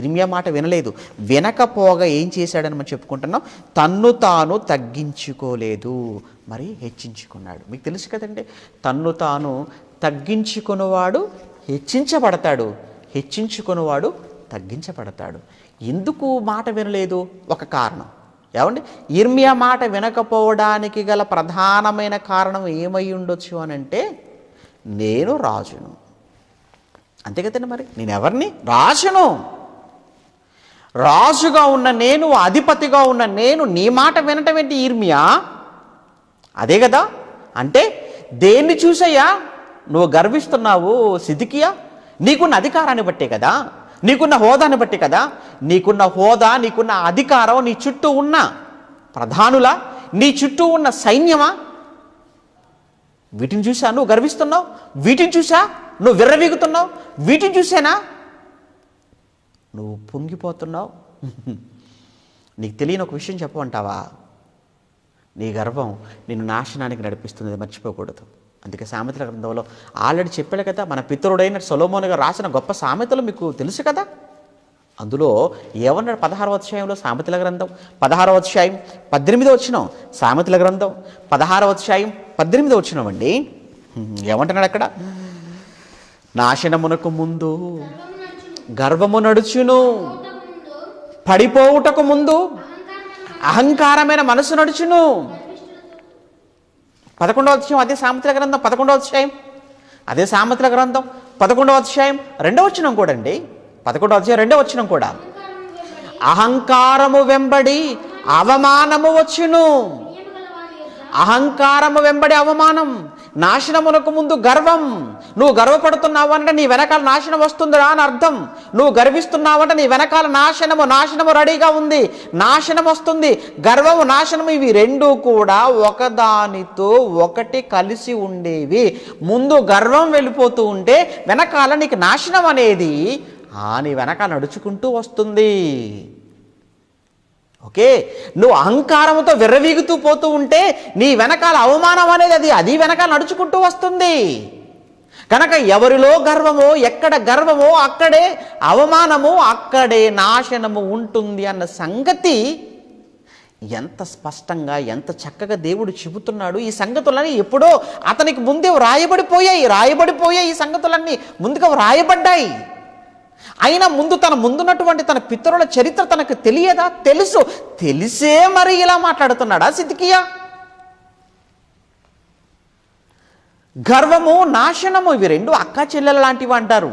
ఇర్మియా మాట వినలేదు. వినకపోగా ఏం చేశాడని మనం చెప్పుకుంటున్నాం, తన్ను తాను తగ్గించుకోలేదు, మరి హెచ్చించుకున్నాడు. మీకు తెలుసు కదండి, తన్ను తాను తగ్గించుకున్నవాడు హెచ్చించబడతాడు, హెచ్చించుకున్నవాడు తగ్గించబడతాడు. ఎందుకు మాట వినలేదు? ఒక కారణం. ఏమండి, ఇర్మియా మాట వినకపోవడానికి గల ప్రధానమైన కారణం ఏమై ఉండొచ్చు అని అంటే, నేను రాజును. అంతే కదండి, మరి నేను ఎవరిని? రాజును. రాజుగా ఉన్న నేను, అధిపతిగా ఉన్న నేను నీ మాట వినటం ఏంటి ఇర్మియా? అదే కదా. అంటే దేన్ని చూసయ్యా నువ్వు గర్విస్తున్నావు సిద్కియా? నీకున్న అధికారాన్ని బట్టే కదా, నీకున్న హోదాని బట్టి కదా. నీకున్న హోదా, నీకున్న అధికారం, నీ చుట్టూ ఉన్న ప్రధానులా, నీ చుట్టూ ఉన్న సైన్యమా, వీటిని చూసా నువ్వు గర్విస్తున్నావు? వీటిని చూసా నువ్వు విర్రవీగుతున్నావు? వీటిని చూసేనా నువ్వు పొంగిపోతున్నావు? నీకు తెలియని ఒక విషయం చెప్పమంటావా? నీ గర్వం నిన్ను నాశనానికి నడిపిస్తుంది, మర్చిపోకూడదు. అందుకే సామెతల గ్రంథంలో ఆల్రెడీ చెప్పాడు కదా, మన పితరుడైన సొలొమోను గారు రాసిన గొప్ప సామెతలు మీకు తెలుసు కదా. అందులో ఏమన్నాడు? 16వ అధ్యాయంలో సామెతల గ్రంథం 16వ అధ్యాయం 18వ వచనం. సామెతల గ్రంథం 16వ అధ్యాయం 18వ వచనం అండి. ఏమంటున్నాడు అక్కడ? నాశనమునకు ముందు గర్వము నడుచును, పడిపోవుటకు ముందు అహంకారమైన మనసు నడుచును. 11వ అధ్యాయం అదే సామెతల గ్రంథం 11వ అధ్యాయం, అదే సామెతల గ్రంథం 11వ అధ్యాయం 2వ వచనం కూడా అండి. 11వ అధ్యాయం 2వ వచనం కూడా, అహంకారము వెంబడి అవమానము వచ్చును. అహంకారము వెంబడి అవమానం, నాశనమునకు ముందు గర్వం. నువ్వు గర్వపడుతున్నావు అంటే నీ వెనకాల నాశనం వస్తుందిరా అని అర్థం. నువ్వు గర్విస్తున్నావంటే నీ వెనకాల నాశనము రెడీగా ఉంది, నాశనం వస్తుంది. గర్వము, నాశనము ఇవి రెండు కూడా ఒకదానితో ఒకటి కలిసి ఉండేవి. ముందు గర్వం వెళ్ళిపోతూ ఉంటే వెనకాల నీకు నాశనం అనేది నీ వెనకాల నడుచుకుంటూ వస్తుంది. ఓకే, నువ్వు అహంకారంతో విర్రవీగుతూ పోతూ ఉంటే నీ వెనకాల అవమానం అనేది అది వెనకాల నడుచుకుంటూ వస్తుంది. కనుక ఎవరిలో గర్వమో, ఎక్కడ గర్వమో అక్కడే అవమానము, అక్కడే నాశనము ఉంటుంది అన్న సంగతి ఎంత స్పష్టంగా, ఎంత చక్కగా దేవుడు చెబుతున్నాడు. ఈ సంగతులన్నీ ఎప్పుడో అతనికి ముందే రాయబడిపోయాయి. ఈ సంగతులన్నీ ముందుగా వ్రాయబడ్డాయి. అయినా తన ముందున్నటువంటి తన పితరుల చరిత్ర తనకు తెలియదా? తెలిసే మరి ఇలా మాట్లాడుతున్నాడా సిద్కియా? గర్వము, నాశనము ఇవి రెండు అక్కా చెల్లెల లాంటివి అంటారు.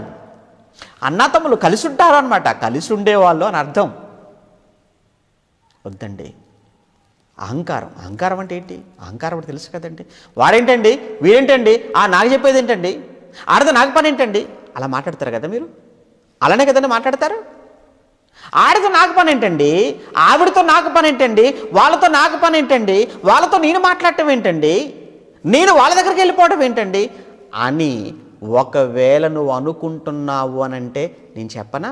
అన్నాతమ్ములు కలిసి ఉంటారు అనమాట, కలిసి ఉండేవాళ్ళు అని అర్థం. వద్దండి. అహంకారం అంటే ఏంటి? అహంకారం అంటే తెలుసు కదండి. వాడేంటండి, వీడేంటండి, నాకు చెప్పేది ఏంటండి, ఆడది నాకు పని ఏంటండి, అలా మాట్లాడతారు కదా మీరు. అలానే కదండి మాట్లాడతారు. ఆడితో నాకు పని ఏంటండి, ఆవిడతో నాకు పని ఏంటండి, వాళ్ళతో నాకు పని ఏంటండి, వాళ్ళతో నేను మాట్లాడటం ఏంటండి, నేను వాళ్ళ దగ్గరికి వెళ్ళిపోవడం ఏంటండి అని ఒకవేళ నువ్వు అనుకుంటున్నావు అనంటే నేను చెప్పనా,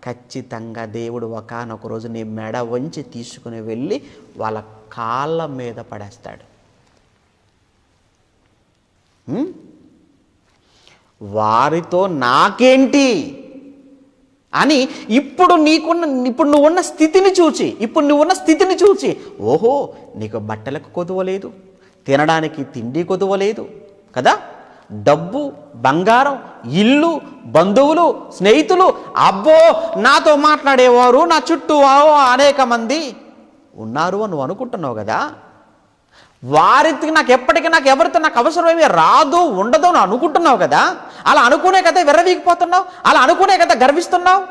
ఖచ్చితంగా దేవుడు ఒకానొక రోజు నీ మెడ వంచి తీసుకుని వెళ్ళి వాళ్ళ కాళ్ళ మీద పడేస్తాడు. వారితో నాకేంటి అని ఇప్పుడు నువ్వు ఉన్న స్థితిని చూచి ఓహో, నీకు బట్టలకు కొదువలేదు, తినడానికి తిండి కొదువలేదు కదా, డబ్బు, బంగారం, ఇల్లు, బంధువులు, స్నేహితులు, అబ్బో నాతో మాట్లాడేవారు నా చుట్టూ అనేక మంది ఉన్నారు అని నువ్వు అనుకుంటున్నావు కదా. వారికి నాకు ఎవరితో నాకు అవసరమేమీ రాదు, ఉండదు అని అనుకుంటున్నావు కదా. అలా అనుకునే కదా విర్రవీగిపోతున్నావు, అలా అనుకునే కదా గర్విస్తున్నావు.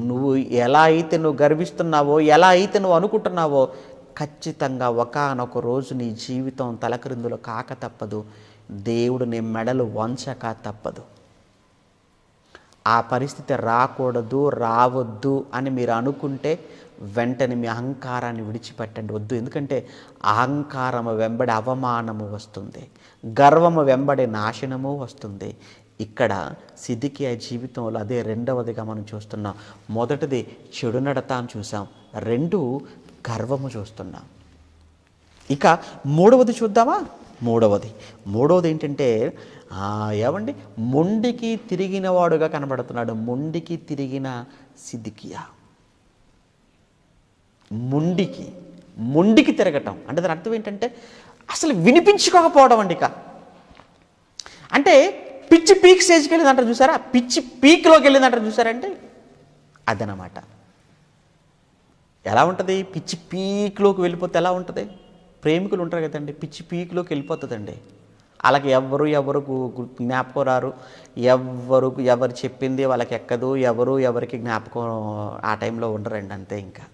నువ్వు ఎలా అయితే నువ్వు గర్విస్తున్నావో, ఎలా అయితే నువ్వు అనుకుంటున్నావో ఖచ్చితంగా ఒకానొక రోజు నీ జీవితం తలక్రిందులు కాక తప్పదు. దేవుడు నీ మెడలు వంచక తప్పదు. ఆ పరిస్థితి రాకూడదు, రావద్దు అని మీరు అనుకుంటే వెంటనే మీ అహంకారాన్ని విడిచిపెట్టండి. వద్దు. ఎందుకంటే అహంకారము వెంబడి అవమానము వస్తుంది, గర్వము వెంబడి నాశనము వస్తుంది. ఇక్కడ సిద్కియా జీవితంలో అదే రెండవదిగా మనం చూస్తున్నాం. మొదటిది చెడు నడత అని చూసాం, 2 గర్వము చూస్తున్నాం. ఇక మూడవది చూద్దామా? మూడవది ఏంటంటే ఏమండి, మొండికి తిరిగిన వాడుగా కనబడుతున్నాడు. మొండికి తిరిగిన సిద్కియా. మొండికి తిరగటం అంటే దాని అర్థం ఏంటంటే అసలు వినిపించుకోకపోవడం అండి. ఇక అంటే పిచ్చి పీక్ స్టేజ్కి వెళ్ళిందంటారు చూసారా, పిచ్చి పీక్లోకి వెళ్ళిందంటారు చూసారంటే అదనమాట. ఎలా ఉంటుంది? పిచ్చి పీక్లోకి వెళ్ళిపోతే ఎలా ఉంటుంది? ప్రేమికులు ఉంటారు కదండి, పిచ్చి పీక్లోకి వెళ్ళిపోతుందండి. వాళ్ళకి ఎవరు జ్ఞాపకం రారు, ఎవరు చెప్పింది వాళ్ళకి ఎక్కదు, ఎవరికి జ్ఞాపకం ఆ టైంలో ఉండరండి. అంతే. ఇంకా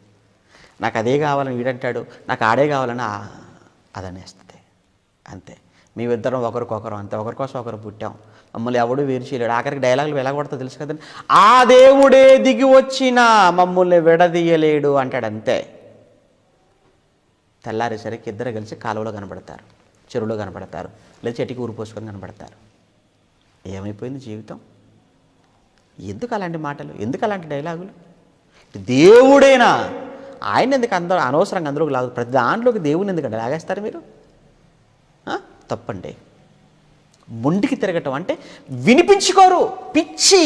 నాకు అదే కావాలని వీడంటాడు, నాకు ఆడే కావాలని అదనేస్తుంది. అంతే. మేమిద్దరం ఒకరికొకరు అంతే, ఒకరి కోసం ఒకరు పుట్టాం, మమ్మల్ని ఎవడు వేరు చేయలేడు. ఆఖరికి డైలాగులు ఎలా కొడతా తెలుసు కదండి, ఆ దేవుడే దిగి వచ్చినా మమ్మల్ని విడదీయలేడు అంటాడు. అంతే. తెల్లారేసరికి ఇద్దరు కలిసి కాలువలో కనబడతారు, చెరువులో కనబడతారు, లేదా చెట్టుకి ఊరిపోసుకొని కనబడతారు. ఏమైపోయింది జీవితం? ఎందుకు అలాంటి మాటలు, ఎందుకు అలాంటి డైలాగులు? దేవుడేనా? ఆయన ఎందుకు అందరూ అనవసరంగా అందులోకి లాగు, ప్రతి దాంట్లోకి దేవుని ఎందుకంటే లాగేస్తారు మీరు? తప్పండి. మొండికి తిరగటం అంటే వినిపించుకోరు, పిచ్చి,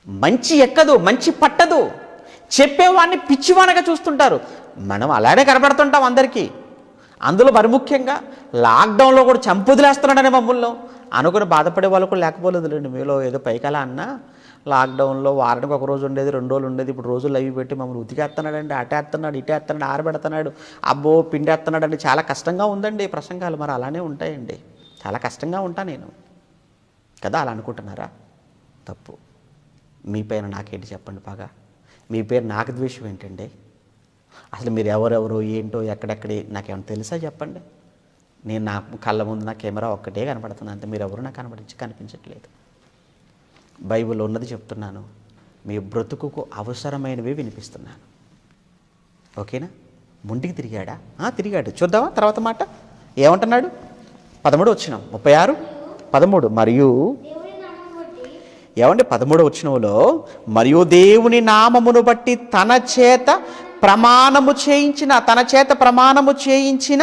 మంచి ఎక్కదు, మంచి పట్టదు, చెప్పేవాడిని పిచ్చివానగా చూస్తుంటారు. మనం అలానే కనబడుతుంటాం అందరికీ. అందులో మరి ముఖ్యంగా లాక్డౌన్లో కూడా చంపుదిలేస్తున్నాడని మమ్మల్ని అనుకుని బాధపడే వాళ్ళు కూడా లేకపోలేదులేండి. మీలో ఏదో పైకలా అన్నా లాక్డౌన్లో వారానికి ఒక రోజు ఉండేది, 2 రోజులు ఉండేది, ఇప్పుడు రోజులు అవి పెట్టి మమ్మల్ని ఉతికేస్తున్నాడండి, అటేస్తున్నాడు, ఇటేస్తున్నాడు, ఆరబెడుతున్నాడు, అబ్బో పిండేస్తున్నాడు అండి. చాలా కష్టంగా ఉందండి ప్రసంగాలు. మరి అలానే ఉంటాయండి, చాలా కష్టంగా ఉంటా నేను కదా. అలా అనుకుంటున్నారా? తప్పు. మీ పైన నాకేంటి చెప్పండి బాగా? మీ పేరు నాకు ద్వేషం ఏంటండి? అసలు మీరు ఎవరెవరు ఏంటో ఎక్కడెక్కడి నాకేమైనా తెలుసా చెప్పండి? నేను నా కళ్ళ ముందు నా కెమెరా ఒక్కటే కనపడుతుంది అంతే. మీరు ఎవరు నాకు కనిపించట్లేదు. బైబిల్లో ఉన్నది చెప్తున్నాను, మీ బ్రతుకుకు అవసరమైనవి వినిపిస్తున్నాను. ఓకేనా? ముందుకి తిరిగాడా? తిరిగాడు. చూద్దామా తర్వాత మాట ఏమంటున్నాడు? 13 వచ్చిన 36 13 మరియు ఏమండి 13 వచనంలో మరియు దేవుని నామమును బట్టి తన చేత ప్రమాణము చేయించిన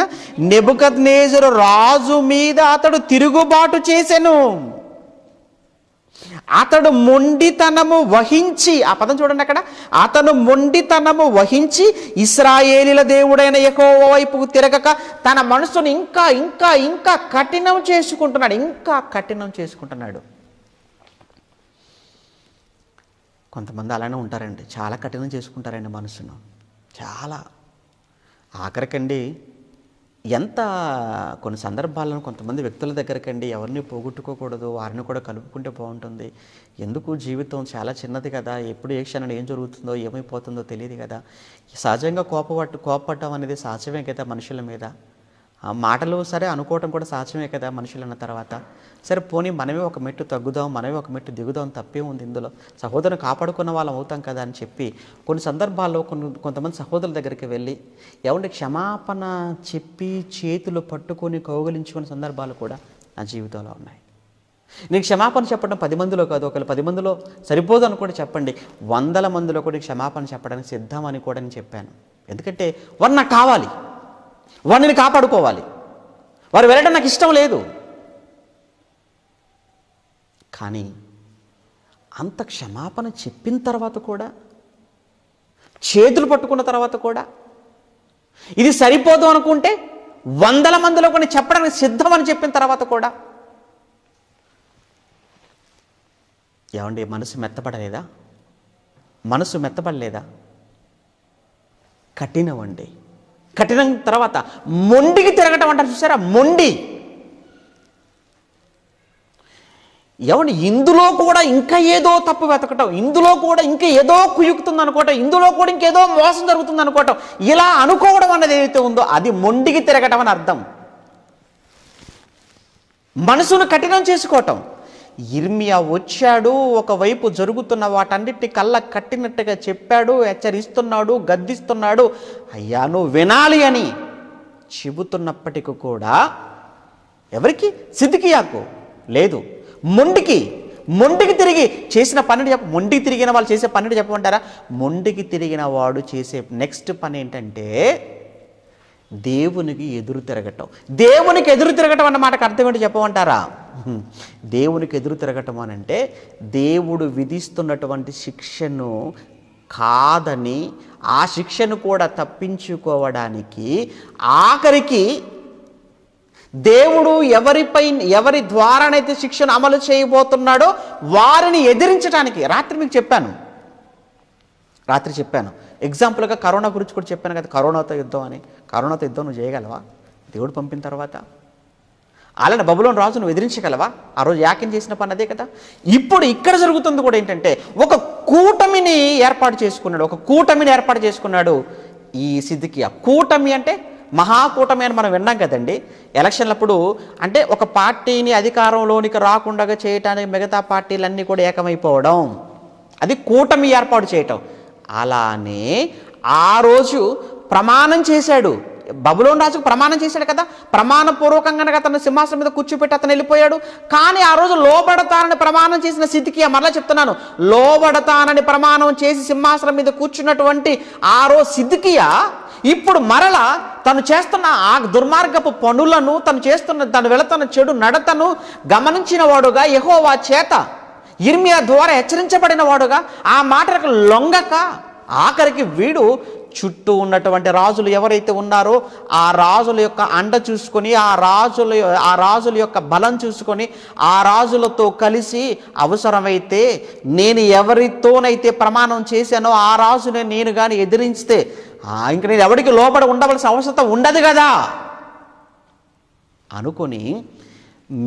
నెబుకద్నెజరు రాజు మీద అతడు తిరుగుబాటు చేసెను. అతడు మొండితనము వహించి, ఆ పదం చూడండి అక్కడ, అతను మొండితనము వహించి ఇశ్రాయేలీల దేవుడైన యెహోవా వైపుకు తిరగక తన మనసును ఇంకా ఇంకా ఇంకా కఠినం చేసుకుంటున్నాడు. కొంతమంది అలానే ఉంటారండి, చాలా కఠినం చేసుకుంటారండి మనసును. చాలా ఆఖరికండి ఎంత కొన్ని సందర్భాలను కొంతమంది వ్యక్తుల దగ్గరకండి ఎవరిని పోగొట్టుకోకూడదు, వారిని కూడా కలుపుకుంటే బాగుంటుంది. ఎందుకు? జీవితం చాలా చిన్నది కదా, ఎప్పుడు ఏ క్షణం ఏం జరుగుతుందో ఏమైపోతుందో తెలియదు కదా. సహజంగా కోపపడటం అనేది సహజమే కదా మనుషుల మీద. మాటలు సరే అనుకోవటం కూడా సహజమే కదా మనుషులు అన్న తర్వాత. సరే పోనీ మనమే ఒక మెట్టు తగ్గుదాం, మనమే ఒక మెట్టు దిగుదాం, తప్పే ఉంది ఇందులో. సహోదరుని కాపాడుకున్న వాళ్ళం అవుతాం కదా అని చెప్పి కొన్ని సందర్భాల్లో కొంతమంది సహోదరుల దగ్గరికి వెళ్ళి ఏమంటే క్షమాపణ చెప్పి చేతులు పట్టుకొని కౌగిలించుకునే సందర్భాలు కూడా నా జీవితంలో ఉన్నాయి. నీకు క్షమాపణ చెప్పడం 10 మందిలో కాదు, ఒకవేళ 10 మందిలో సరిపోదు అని కూడా చెప్పండి, 100 మందిలో కూడా క్షమాపణ చెప్పడానికి సిద్ధమని కూడా నేను చెప్పాను. ఎందుకంటే వారు నాకు కావాలి, వారిని కాపాడుకోవాలి, వారు వెళ్ళడం నాకు ఇష్టం లేదు. కానీ అంత క్షమాపణ చెప్పిన తర్వాత కూడా, చేతులు పట్టుకున్న తర్వాత కూడా ఇది సరిపోదు అనుకుంటే 100 మందిలో కొన్ని చెప్పడానికి సిద్ధమని చెప్పిన తర్వాత కూడా ఏమండి మనసు మెత్తపడలేదా? కఠినం అండి. కఠినం తర్వాత మొండికి తిరగటం అంటారు చూసారా, మొండి. ఏమండి, ఇందులో కూడా ఇంకా ఏదో తప్పు వెతకటం, ఇందులో కూడా ఇంకా ఏదో కుయుక్తుంది అనుకోవటం, ఇందులో కూడా ఇంకేదో మోసం జరుగుతుంది అనుకోవటం, ఇలా అనుకోవడం అన్నది ఏదైతే ఉందో అది మొండికి తిరగటం అని అర్థం. మనసును కఠినం చేసుకోవటం. యిర్మీయా వచ్చాడు, ఒకవైపు జరుగుతున్న వాటన్నిటి కళ్ళ కట్టినట్టుగా చెప్పాడు, హెచ్చరిస్తున్నాడు, గద్దిస్తున్నాడు, అయ్యా నువ్వు వినాలి అని చెబుతున్నప్పటికీ కూడా ఎవరికి? సిద్కియాకు లేదు. మొండికి తిరిగి చేసిన పనిని మొండికి తిరిగిన వాళ్ళు చేసే పనిని చెప్పమంటారా? మొండికి తిరిగిన వాడు చేసే నెక్స్ట్ పని ఏంటంటే దేవునికి ఎదురు తిరగటం. దేవునికి ఎదురు తిరగటం అన్న మాటకు అర్థం ఏంటి చెప్పమంటారా? దేవునికి ఎదురు తిరగటం అని అంటే దేవుడు విధిస్తున్నటువంటి శిక్షను కాదని, ఆ శిక్షను కూడా తప్పించుకోవడానికి ఆఖరికి దేవుడు ఎవరి ద్వారానైతే శిక్షను అమలు చేయబోతున్నాడో వారిని ఎదిరించడానికి. రాత్రి చెప్పాను ఎగ్జాంపుల్గా కరోనా గురించి కూడా చెప్పాను కదా, కరోనాతో యుద్ధం అని. కరోనాతో యుద్ధం నువ్వు చేయగలవా? దేవుడు పంపిన తర్వాత అలానే బబులోను రాజు నువ్వు ఎదిరించగలవా? ఆ రోజు యాకిం చేసిన పని అదే కదా. ఇప్పుడు ఇక్కడ జరుగుతుంది కూడా ఏంటంటే ఒక కూటమిని ఏర్పాటు చేసుకున్నాడు ఈ సిద్కియా. కూటమి అంటే మహాకూటమి అని మనం విన్నాం కదండి ఎలక్షన్లప్పుడు. అంటే ఒక పార్టీని అధికారంలోనికి రాకుండా చేయటానికి మిగతా పార్టీలన్నీ కూడా ఏకమైపోవడం, అది కూటమి ఏర్పాటు చేయటం. అలానే ఆ రోజు ప్రమాణం చేశాడు, బబులోను రాజుకు ప్రమాణం చేశాడు కదా, ప్రమాణపూర్వకంగా అతను సింహాసనం మీద కూర్చోపెట్టి అతను వెళ్ళిపోయాడు. కానీ ఆ రోజు లోబడతానని ప్రమాణం చేసిన సిద్కియా, మరలా చెప్తున్నాను, లోబడతానని ప్రమాణం చేసి సింహాసనం మీద కూర్చున్నటువంటి ఆ రోజు సిద్కియా ఇప్పుడు మరలా తను చేస్తున్న ఆ దుర్మార్గపు పనులను, తను వెళుతున్న చెడు నడతను గమనించిన వాడుగా, యెహోవా చేత యిర్మీయా ద్వారా హెచ్చరించబడిన వాడుగా, ఆ మాటలకు లొంగక ఆఖరికి వీడు చుట్టూ ఉన్నటువంటి రాజులు ఎవరైతే ఉన్నారో ఆ రాజుల యొక్క అండ చూసుకొని, ఆ రాజుల యొక్క బలం చూసుకొని, ఆ రాజులతో కలిసి అవసరమైతే నేను ఎవరితోనైతే ప్రమాణం చేశానో ఆ రాజుని నేను కానీ ఎదిరిస్తే ఇంక నేను ఎవరికి లోబడి ఉండవలసిన అవసరం ఉండదు కదా అనుకొని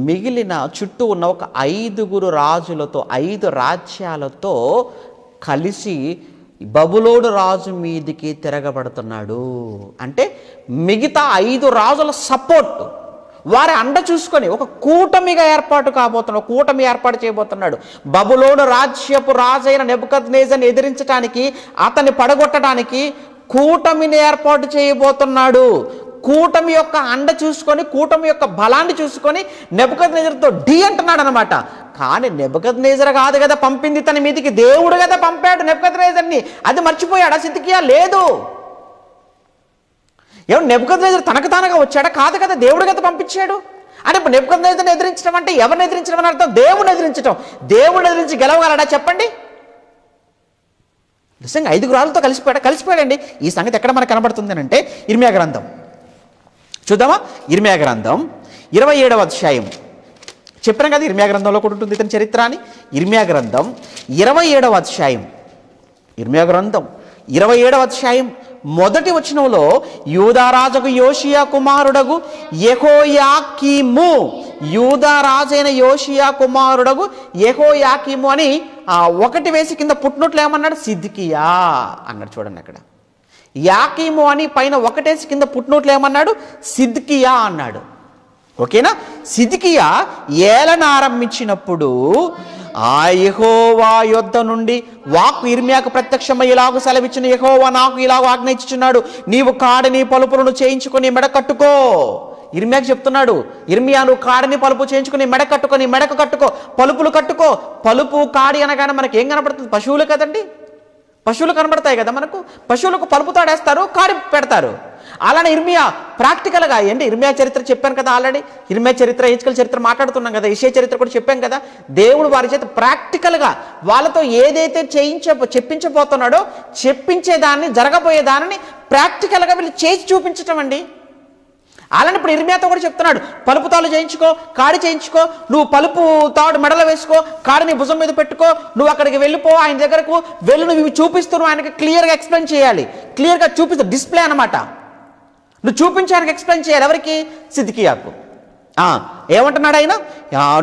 మిగిలిన చుట్టూ ఉన్న ఒక 5 రాజులతో, 5 రాజ్యాలతో కలిసి బబులోను రాజు మీదికి తిరగబడుతున్నాడు. అంటే మిగతా 5 రాజుల సపోర్ట్, వారి అండ చూసుకొని ఒక కూటమిగా కూటమి ఏర్పాటు చేయబోతున్నాడు. బబులోను రాజ్యపు రాజైన నెబుకద్నెజర్ని ఎదిరించడానికి, అతన్ని పడగొట్టడానికి కూటమిని ఏర్పాటు చేయబోతున్నాడు. కూటమి యొక్క అండ చూసుకొని, కూటమి యొక్క బలాన్ని చూసుకొని నెబుకద్నెజర్తో ఢీ అంటున్నాడు అనమాట. కానీ నెబుకద్నెజర్ కాదు కదా పంపింది తన మీదికి, దేవుడు కదా పంపాడు నెబుకద్నెజర్ని. అది మర్చిపోయాడు సిద్కియా? లేదు. ఏమో నెబుకద్నెజర్ తనకు తానుగా వచ్చాడా? కాదు కదా, దేవుడు కదా పంపించాడు. అంటే ఇప్పుడు నెబుకద్నెజర్ని ఎదిరించడం అంటే ఎవరిని ఎదిరించడం అని అర్థం? దేవుడిని ఎదిరించడం. దేవుడిని ఎదిరించి గెలవగలడా చెప్పండి? నిజంగా 5 రాజులతో కలిసిపోయాడండి. ఈ సంగతి ఎక్కడ మనకు కనబడుతుంది అంటే యిర్మీయా గ్రంథం చూద్దామా? యిర్మీయా గ్రంథం 27వ అధ్యాయం. చెప్పాను కదా యిర్మీయా గ్రంథంలో కూడా ఉంటుంది ఇతని చరిత్ర అని. యిర్మీయా గ్రంథం 27వ అధ్యాయం. యిర్మీయా గ్రంథం 27వ అధ్యాయం మొదటి వచనంలో యూదారాజుకు యోషియా కుమారుడగు యెహోయాకీము, యూదారాజైన యోషియా కుమారుడగు యెహోయాకీము అని 1 వేసి కింద పుట్టినట్లు ఏమన్నాడు? సిద్కియా అన్నాడు. చూడండి అక్కడ యాకీము అని పైన 1 వేసి కింద పుట్టినట్లు ఏమన్నాడు? సిద్కియా అన్నాడు. ఓకేనా? సిద్కియా ఏలన ఆరంభించినప్పుడు ఆ యెహోవా యొద్ద నుండి వాక్కు యిర్మీయాకు ప్రత్యక్షమయ్యేలాగు సెలవిచ్చిన, యెహోవా నాకు ఇలాగ ఆజ్ఞయించుచున్నాడు, నీవు కాడిని పలుపులను చేయించుకొని మెడ కట్టుకో. యిర్మీయాకు చెప్తున్నాడు, యిర్మీయా నువ్వు కాడిని పలుపు చేయించుకుని మెడకు కట్టుకో, పలుపులు కట్టుకో. పలుపు కాడి అనగానే మనకి ఏం కనబడుతుంది? పశువులు కదండి, పశువులు కనబడతాయి కదా మనకు. పశువులకు పలుపు తాడేస్తారు, కాడి పెడతారు. అలానే యిర్మీయా ప్రాక్టికల్గా యిర్మీయా చరిత్ర చెప్పాను కదా ఆల్రెడీ. యిర్మీయా చరిత్ర, హెజ్కేల్ చరిత్ర మాట్లాడుతున్నాం కదా, యెషయా చరిత్ర కూడా చెప్పాం కదా. దేవుడు వారి చేత ప్రాక్టికల్గా వాళ్ళతో ఏదైతే చెప్పించబోతున్నాడో చెప్పించేదాన్ని, జరగబోయేదాన్ని ప్రాక్టికల్గా వీళ్ళు చేసి చూపించటం అండి. అలానే ఇప్పుడు యిర్మీయాతో కూడా చెప్తున్నాడు, పలుపు తాళ్ళు చేయించుకో, కాడి చేయించుకో, నువ్వు పలుపు తాడు మెడలో వేసుకో, కాడిని భుజం మీద పెట్టుకో, నువ్వు అక్కడికి వెళ్ళిపో, ఆయన దగ్గరకు వెళ్ళి నువ్వు ఇవి చూపిస్తూ నువ్వు ఆయనకి క్లియర్గా ఎక్స్ప్లెయిన్ చేయాలి. క్లియర్గా చూపిస్తూ, డిస్ప్లే అనమాట, నువ్వు చూపించడానికి ఎక్స్ప్లెయిన్ చేయాలి. ఎవరికి? సిద్కియాకు. ఏమంటున్నాడు ఆయన?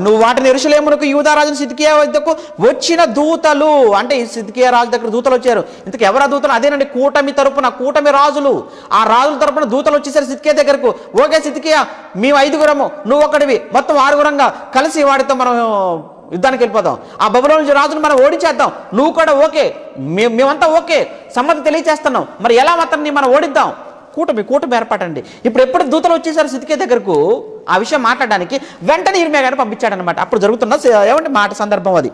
నువ్వు వాటిని యెరూషలేమునకు యూదారాజును సిద్కియా వద్దకు వచ్చిన దూతలు, అంటే ఈ సిద్కియా రాజు దగ్గర దూతలు వచ్చారు. ఇంతకు ఎవరా దూతలు? అదేనండి, కూటమి రాజులు. ఆ రాజుల తరపున దూతలు వచ్చేసారు సిద్కియా దగ్గరకు. ఓకే సిద్కియా, మేము 5గురము, నువ్వు ఒకటివి, మొత్తం 6గురంగా కలిసి వాడితో మనం యుద్ధానికి వెళ్ళిపోతాం, ఆ బబులోను రాజును మనం ఓడించేద్దాం, నువ్వు కూడా ఓకే, మేమంతా ఓకే, సమ్మతి తెలియచేస్తున్నాం, మరి ఎలా అతన్ని మనం ఓడిద్దాం? కూటమి ఏర్పాటండి. ఎప్పుడు దూతలు వచ్చేసారు సిద్కియా దగ్గరకు ఆ విషయం మాట్లాడడానికి, వెంటనే ఇర్మియా గారిని పంపించాడనమాట. అప్పుడు జరుగుతున్న ఏమంటే మాట సందర్భం అది.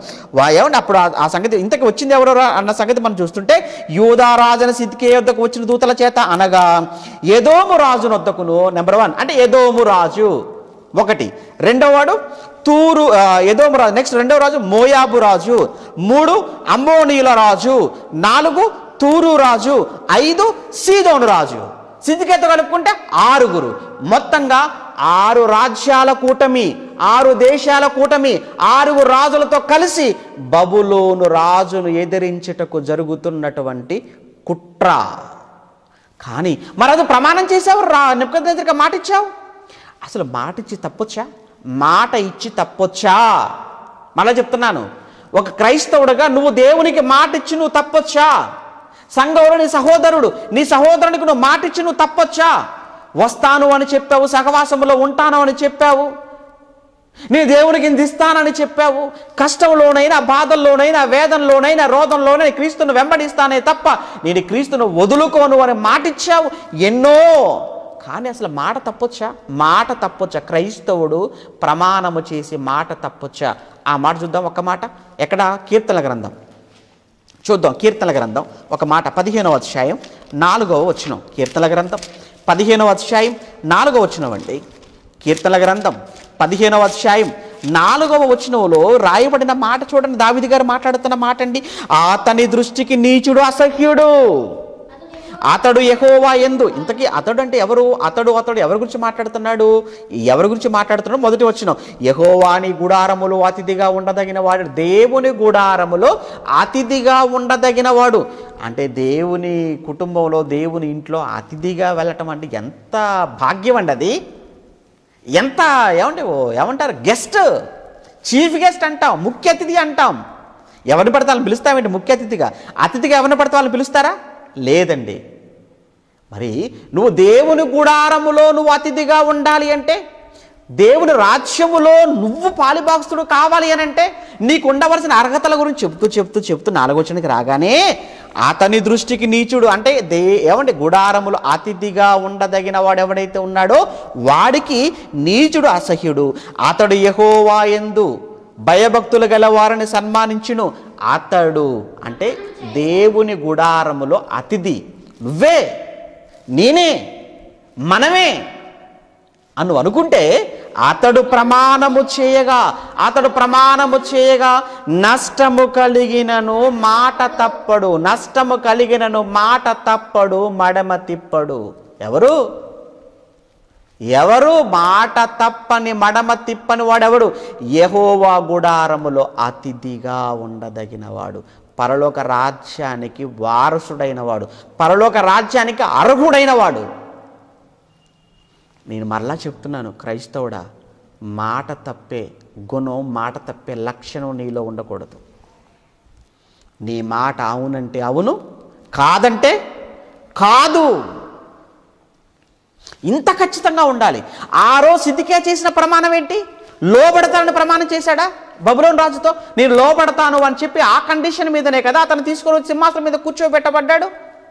ఏమంటే అప్పుడు ఆ సంగతి ఇంతకు వచ్చింది ఎవరో అన్న సంగతి మనం చూస్తుంటే, యూదా రాజున సిద్కియా వద్దకు వచ్చిన దూతల చేత అనగా ఎదోము రాజు వద్దకును. నెంబర్ 1 అంటే ఎదోము రాజు 1, రెండో వాడు ఎదోము రాజు, నెక్స్ట్ రెండవ రాజు మోయాబు రాజు, 3 అమ్మోనీయుల రాజు, 4 తూరు రాజు, 5 సీదోను రాజు. సిద్కియాతో కలుపుకుంటే 6, మొత్తంగా 6 రాజ్యాల కూటమి, 6 దేశాల కూటమి, 6 రాజులతో కలిసి బబులోను రాజును ఎదిరించుటకు జరుగుతున్నటువంటి కుట్ర. కానీ మరి అది ప్రమాణం చేసావు, నెబుకద్నెజరుకి మాట ఇచ్చావు. అసలు మాట ఇచ్చి తప్పొచ్చా? మాట ఇచ్చి తప్పొచ్చా? మళ్ళా చెప్తున్నాను, ఒక క్రైస్తవుడుగా నువ్వు దేవునికి మాట ఇచ్చి నువ్వు తప్పొచ్చా? సంఘంలో నీ సహోదరునికి నువ్వు మాట ఇచ్చి నువ్వు తప్పొచ్చా? వస్తాను అని చెప్పావు, సహవాసంలో ఉంటాను అని చెప్పావు, నీ దేవునికి ఇంత ఇస్తానని చెప్పావు, కష్టంలోనైనా, బాధల్లోనైనా, వేదనలోనైనా, రోదంలోనైనా క్రీస్తును వెంబడిస్తానే తప్ప నేను క్రీస్తును వదులుకోను అని మాట ఇచ్చావు ఎన్నో. కానీ అసలు మాట తప్పొచ్చా? క్రైస్తవుడు ప్రమాణము చేసి మాట తప్పొచ్చా? ఆ మాట చూద్దాం. ఒక మాట ఎక్కడ? కీర్తనల గ్రంథం చూద్దాం. కీర్తనల గ్రంథం ఒక మాట 15వ అధ్యాయం 4వ వచనం. కీర్తనల గ్రంథం 15వ అధ్యాయం 4వ వచనం అండి. కీర్తనల గ్రంథం 15వ అధ్యాయం 4వ వచనంలో రాయబడిన మాట చూడండి. దావీదు గారు మాట్లాడుతున్న మాట అండి. అతని దృష్టికి నీచుడు, అసహ్యుడు, అతడు యెహోవా యందు. ఇంతకీ అతడు అంటే ఎవరు? అతడు ఎవరి గురించి మాట్లాడుతున్నాడు? మొదటి వచనం, యెహోవాని గుడారములో అతిథిగా ఉండదగిన వాడు. దేవుని గుడారములో అతిథిగా ఉండదగిన వాడు అంటే దేవుని కుటుంబంలో, దేవుని ఇంట్లో అతిథిగా వెళ్ళటం అంటే ఎంత భాగ్యం అండి అది. ఎంత ఏమంటారు, గెస్ట్, చీఫ్ గెస్ట్ అంటాం, ముఖ్య అతిథి అంటాం. ఎవరిని పడితే వాళ్ళని పిలుస్తామేంటి ముఖ్య అతిథిగా? అతిథిగా ఎవరిని పడితే వాళ్ళని పిలుస్తారా? లేదండి. మరి నువ్వు దేవుని గుడారములో నువ్వు అతిథిగా ఉండాలి అంటే, దేవుని రాజ్యములో నువ్వు పాలిభాగస్తుడు కావాలి అని అంటే, నీకు ఉండవలసిన అర్హతల గురించి చెప్తూ 4వ వచనానికి రాగానే, అతని దృష్టికి నీచుడు అంటే గుడారములో అతిథిగా ఉండదగిన వాడు ఎవడైతే ఉన్నాడో వాడికి నీచుడు, అసహ్యుడు. అతడు యెహోవా యందు భయభక్తులు గల వారిని సన్మానించును. అతడు అంటే దేవుని గుడారములో అతిథి నువ్వే, నేనే, మనమే అని అనుకుంటే, అతడు ప్రమాణము చేయగా నష్టము కలిగినను మాట తప్పడు, మడమ తిప్పడు. ఎవరు మాట తప్పని, మడమ తిప్పని వాడెవడు? యెహోవా గుడారములో అతిథిగా ఉండదగిన వాడు, పరలోక రాజ్యానికి వారసుడైన వాడు, పరలోక రాజ్యానికి అర్హుడైన వాడు. నేను మరలా చెప్తున్నాను, క్రైస్తవుడా, మాట తప్పే గుణం, మాట తప్పే లక్షణం నీలో ఉండకూడదు. నీ మాట అవునంటే అవును, కాదంటే కాదు. ఇంత ఖచ్చితంగా ఉండాలి. ఆ రోజు సిద్కియా చేసిన ప్రమాణం ఏంటి? లోబడతానని ప్రమాణం చేశాడా బబులోను రాజుతో? నేను లోబడతాను అని చెప్పి ఆ కండిషన్ మీదనే కదా అతను తీసుకొని వచ్చి సింహాసనం మీద కూర్చోబెట్టబడ్డాడు.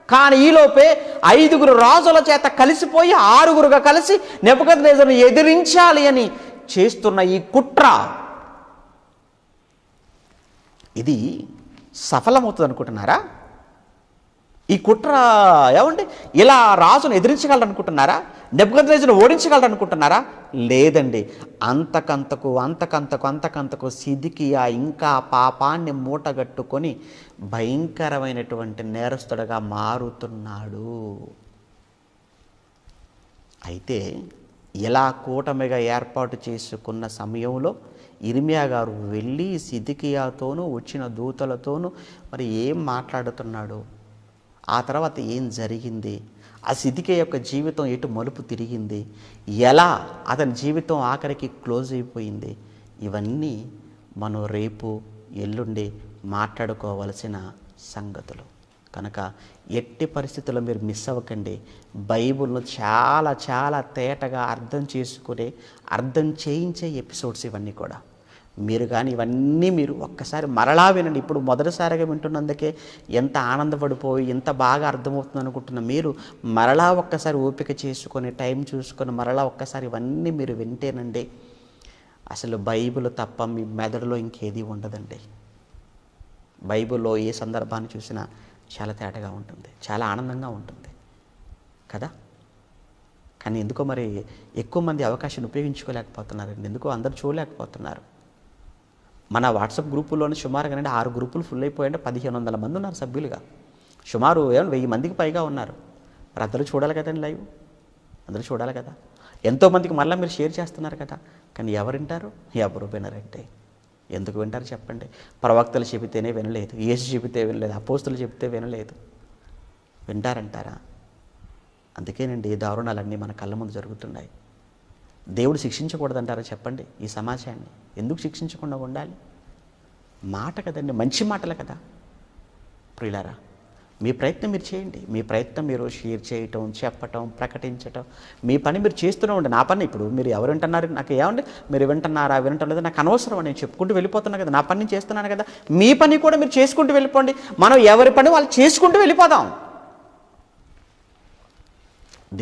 కానీ ఈలోపే 5 రాజుల చేత కలిసిపోయి 6గా కలిసి నెబుకద్నెజరును ఎదిరించాలి అని చేస్తున్న ఈ కుట్ర, ఇది సఫలమవుతుంది అనుకుంటున్నారా? ఈ కుట్ర ఇలా రాజును ఎదిరించగలరు అనుకుంటున్నారా? నెబుకద్నెజరును ఓడించగలరు అనుకుంటున్నారా? లేదండి. అంతకంతకు సిద్కియా ఇంకా పాపాన్ని మూటగట్టుకొని భయంకరమైనటువంటి నేరస్తుడిగా మారుతున్నాడు. అయితే ఇలా కూటమిగా ఏర్పాటు చేసుకున్న సమయంలో ఇర్మియా గారు వెళ్ళి సిద్కియాతోనూ వచ్చిన దూతలతోనూ మరి ఏం మాట్లాడుతున్నాడు, ఆ తర్వాత ఏం జరిగింది, ఆ సిద్దికే యొక్క జీవితం ఎటు మలుపు తిరిగింది, ఎలా అతని జీవితం ఆఖరికి క్లోజ్ అయిపోయింది, ఇవన్నీ మనం రేపు ఎల్లుండి మాట్లాడుకోవలసిన సంగతులు. కనుక ఎట్టి పరిస్థితుల్లో మీరు మిస్ అవ్వకండి. బైబిల్ను చాలా చాలా తేటగా అర్థం చేయించే ఎపిసోడ్స్ ఇవన్నీ కూడా. మీరు కానీ ఇవన్నీ మీరు ఒక్కసారి మరలా వినండి. ఇప్పుడు మొదటిసారిగా వింటున్నందుకే ఎంత ఆనందపడిపోయి ఎంత బాగా అర్థమవుతుంది అనుకుంటున్న మీరు మరలా ఒక్కసారి ఓపిక చేసుకొని టైం చూసుకొని మరలా ఒక్కసారి ఇవన్నీ మీరు వింటేనండి అసలు బైబిల్ తప్ప మీ మెదడులో ఇంకేది ఉండదండి. బైబిల్లో ఏ సందర్భాన్ని చూసినా చాలా తేటగా ఉంటుంది, చాలా ఆనందంగా ఉంటుంది కదా. కానీ ఎందుకో మరి ఎక్కువ మంది అవకాశాన్ని ఉపయోగించుకోలేకపోతున్నారండి. ఎందుకో అందరూ చూడలేకపోతున్నారు. మన వాట్సాప్ గ్రూపుల్లోనే సుమారుగా 6 గ్రూపులు ఫుల్ అయిపోయాయంటే 1500 మంది ఉన్నారు సభ్యులుగా. సుమారు 1000 మందికి పైగా ఉన్నారు. మరి అందరూ చూడాలి కదండి లైవ్, అందరూ చూడాలి కదా. ఎంతోమందికి మళ్ళీ మీరు షేర్ చేస్తున్నారు కదా. కానీ ఎవరు వింటారు? ఎవరు వినరంటే. ఎందుకు వింటారు చెప్పండి? ప్రవక్తలు చెబితేనే వినలేదు, యేసు చెబితే వినలేదు, అపోస్తులు చెబితే వినలేదు. వింటారంటారా? అందుకేనండి ఈ దారుణాలన్నీ మన కళ్ళ ముందు జరుగుతున్నాయి. దేవుడు శిక్షించకూడదంటారా చెప్పండి? ఈ సమాజాన్ని ఎందుకు శిక్షించకుండా ఉండాలి? మాట కదండి, మంచి మాటలు కదా. ప్రియులారా, మీ ప్రయత్నం మీరు చేయండి. మీ ప్రయత్నం మీరు షేర్ చేయటం, చెప్పటం, ప్రకటించటం, మీ పని మీరు చేస్తూనే ఉండండి. నా పని ఇప్పుడు మీరు ఎవరు వింటున్నారు నాకు ఏమండి, మీరు వింటున్నారా వినటం లేదా నాకు అనవసరం. నేను చెప్పుకుంటూ వెళ్ళిపోతున్నా కదా, నా పని నేను చేస్తున్నాను కదా. మీ పని కూడా మీరు చేసుకుంటూ వెళ్ళిపోండి. మనం ఎవరి పని వాళ్ళు చేసుకుంటూ వెళ్ళిపోదాం.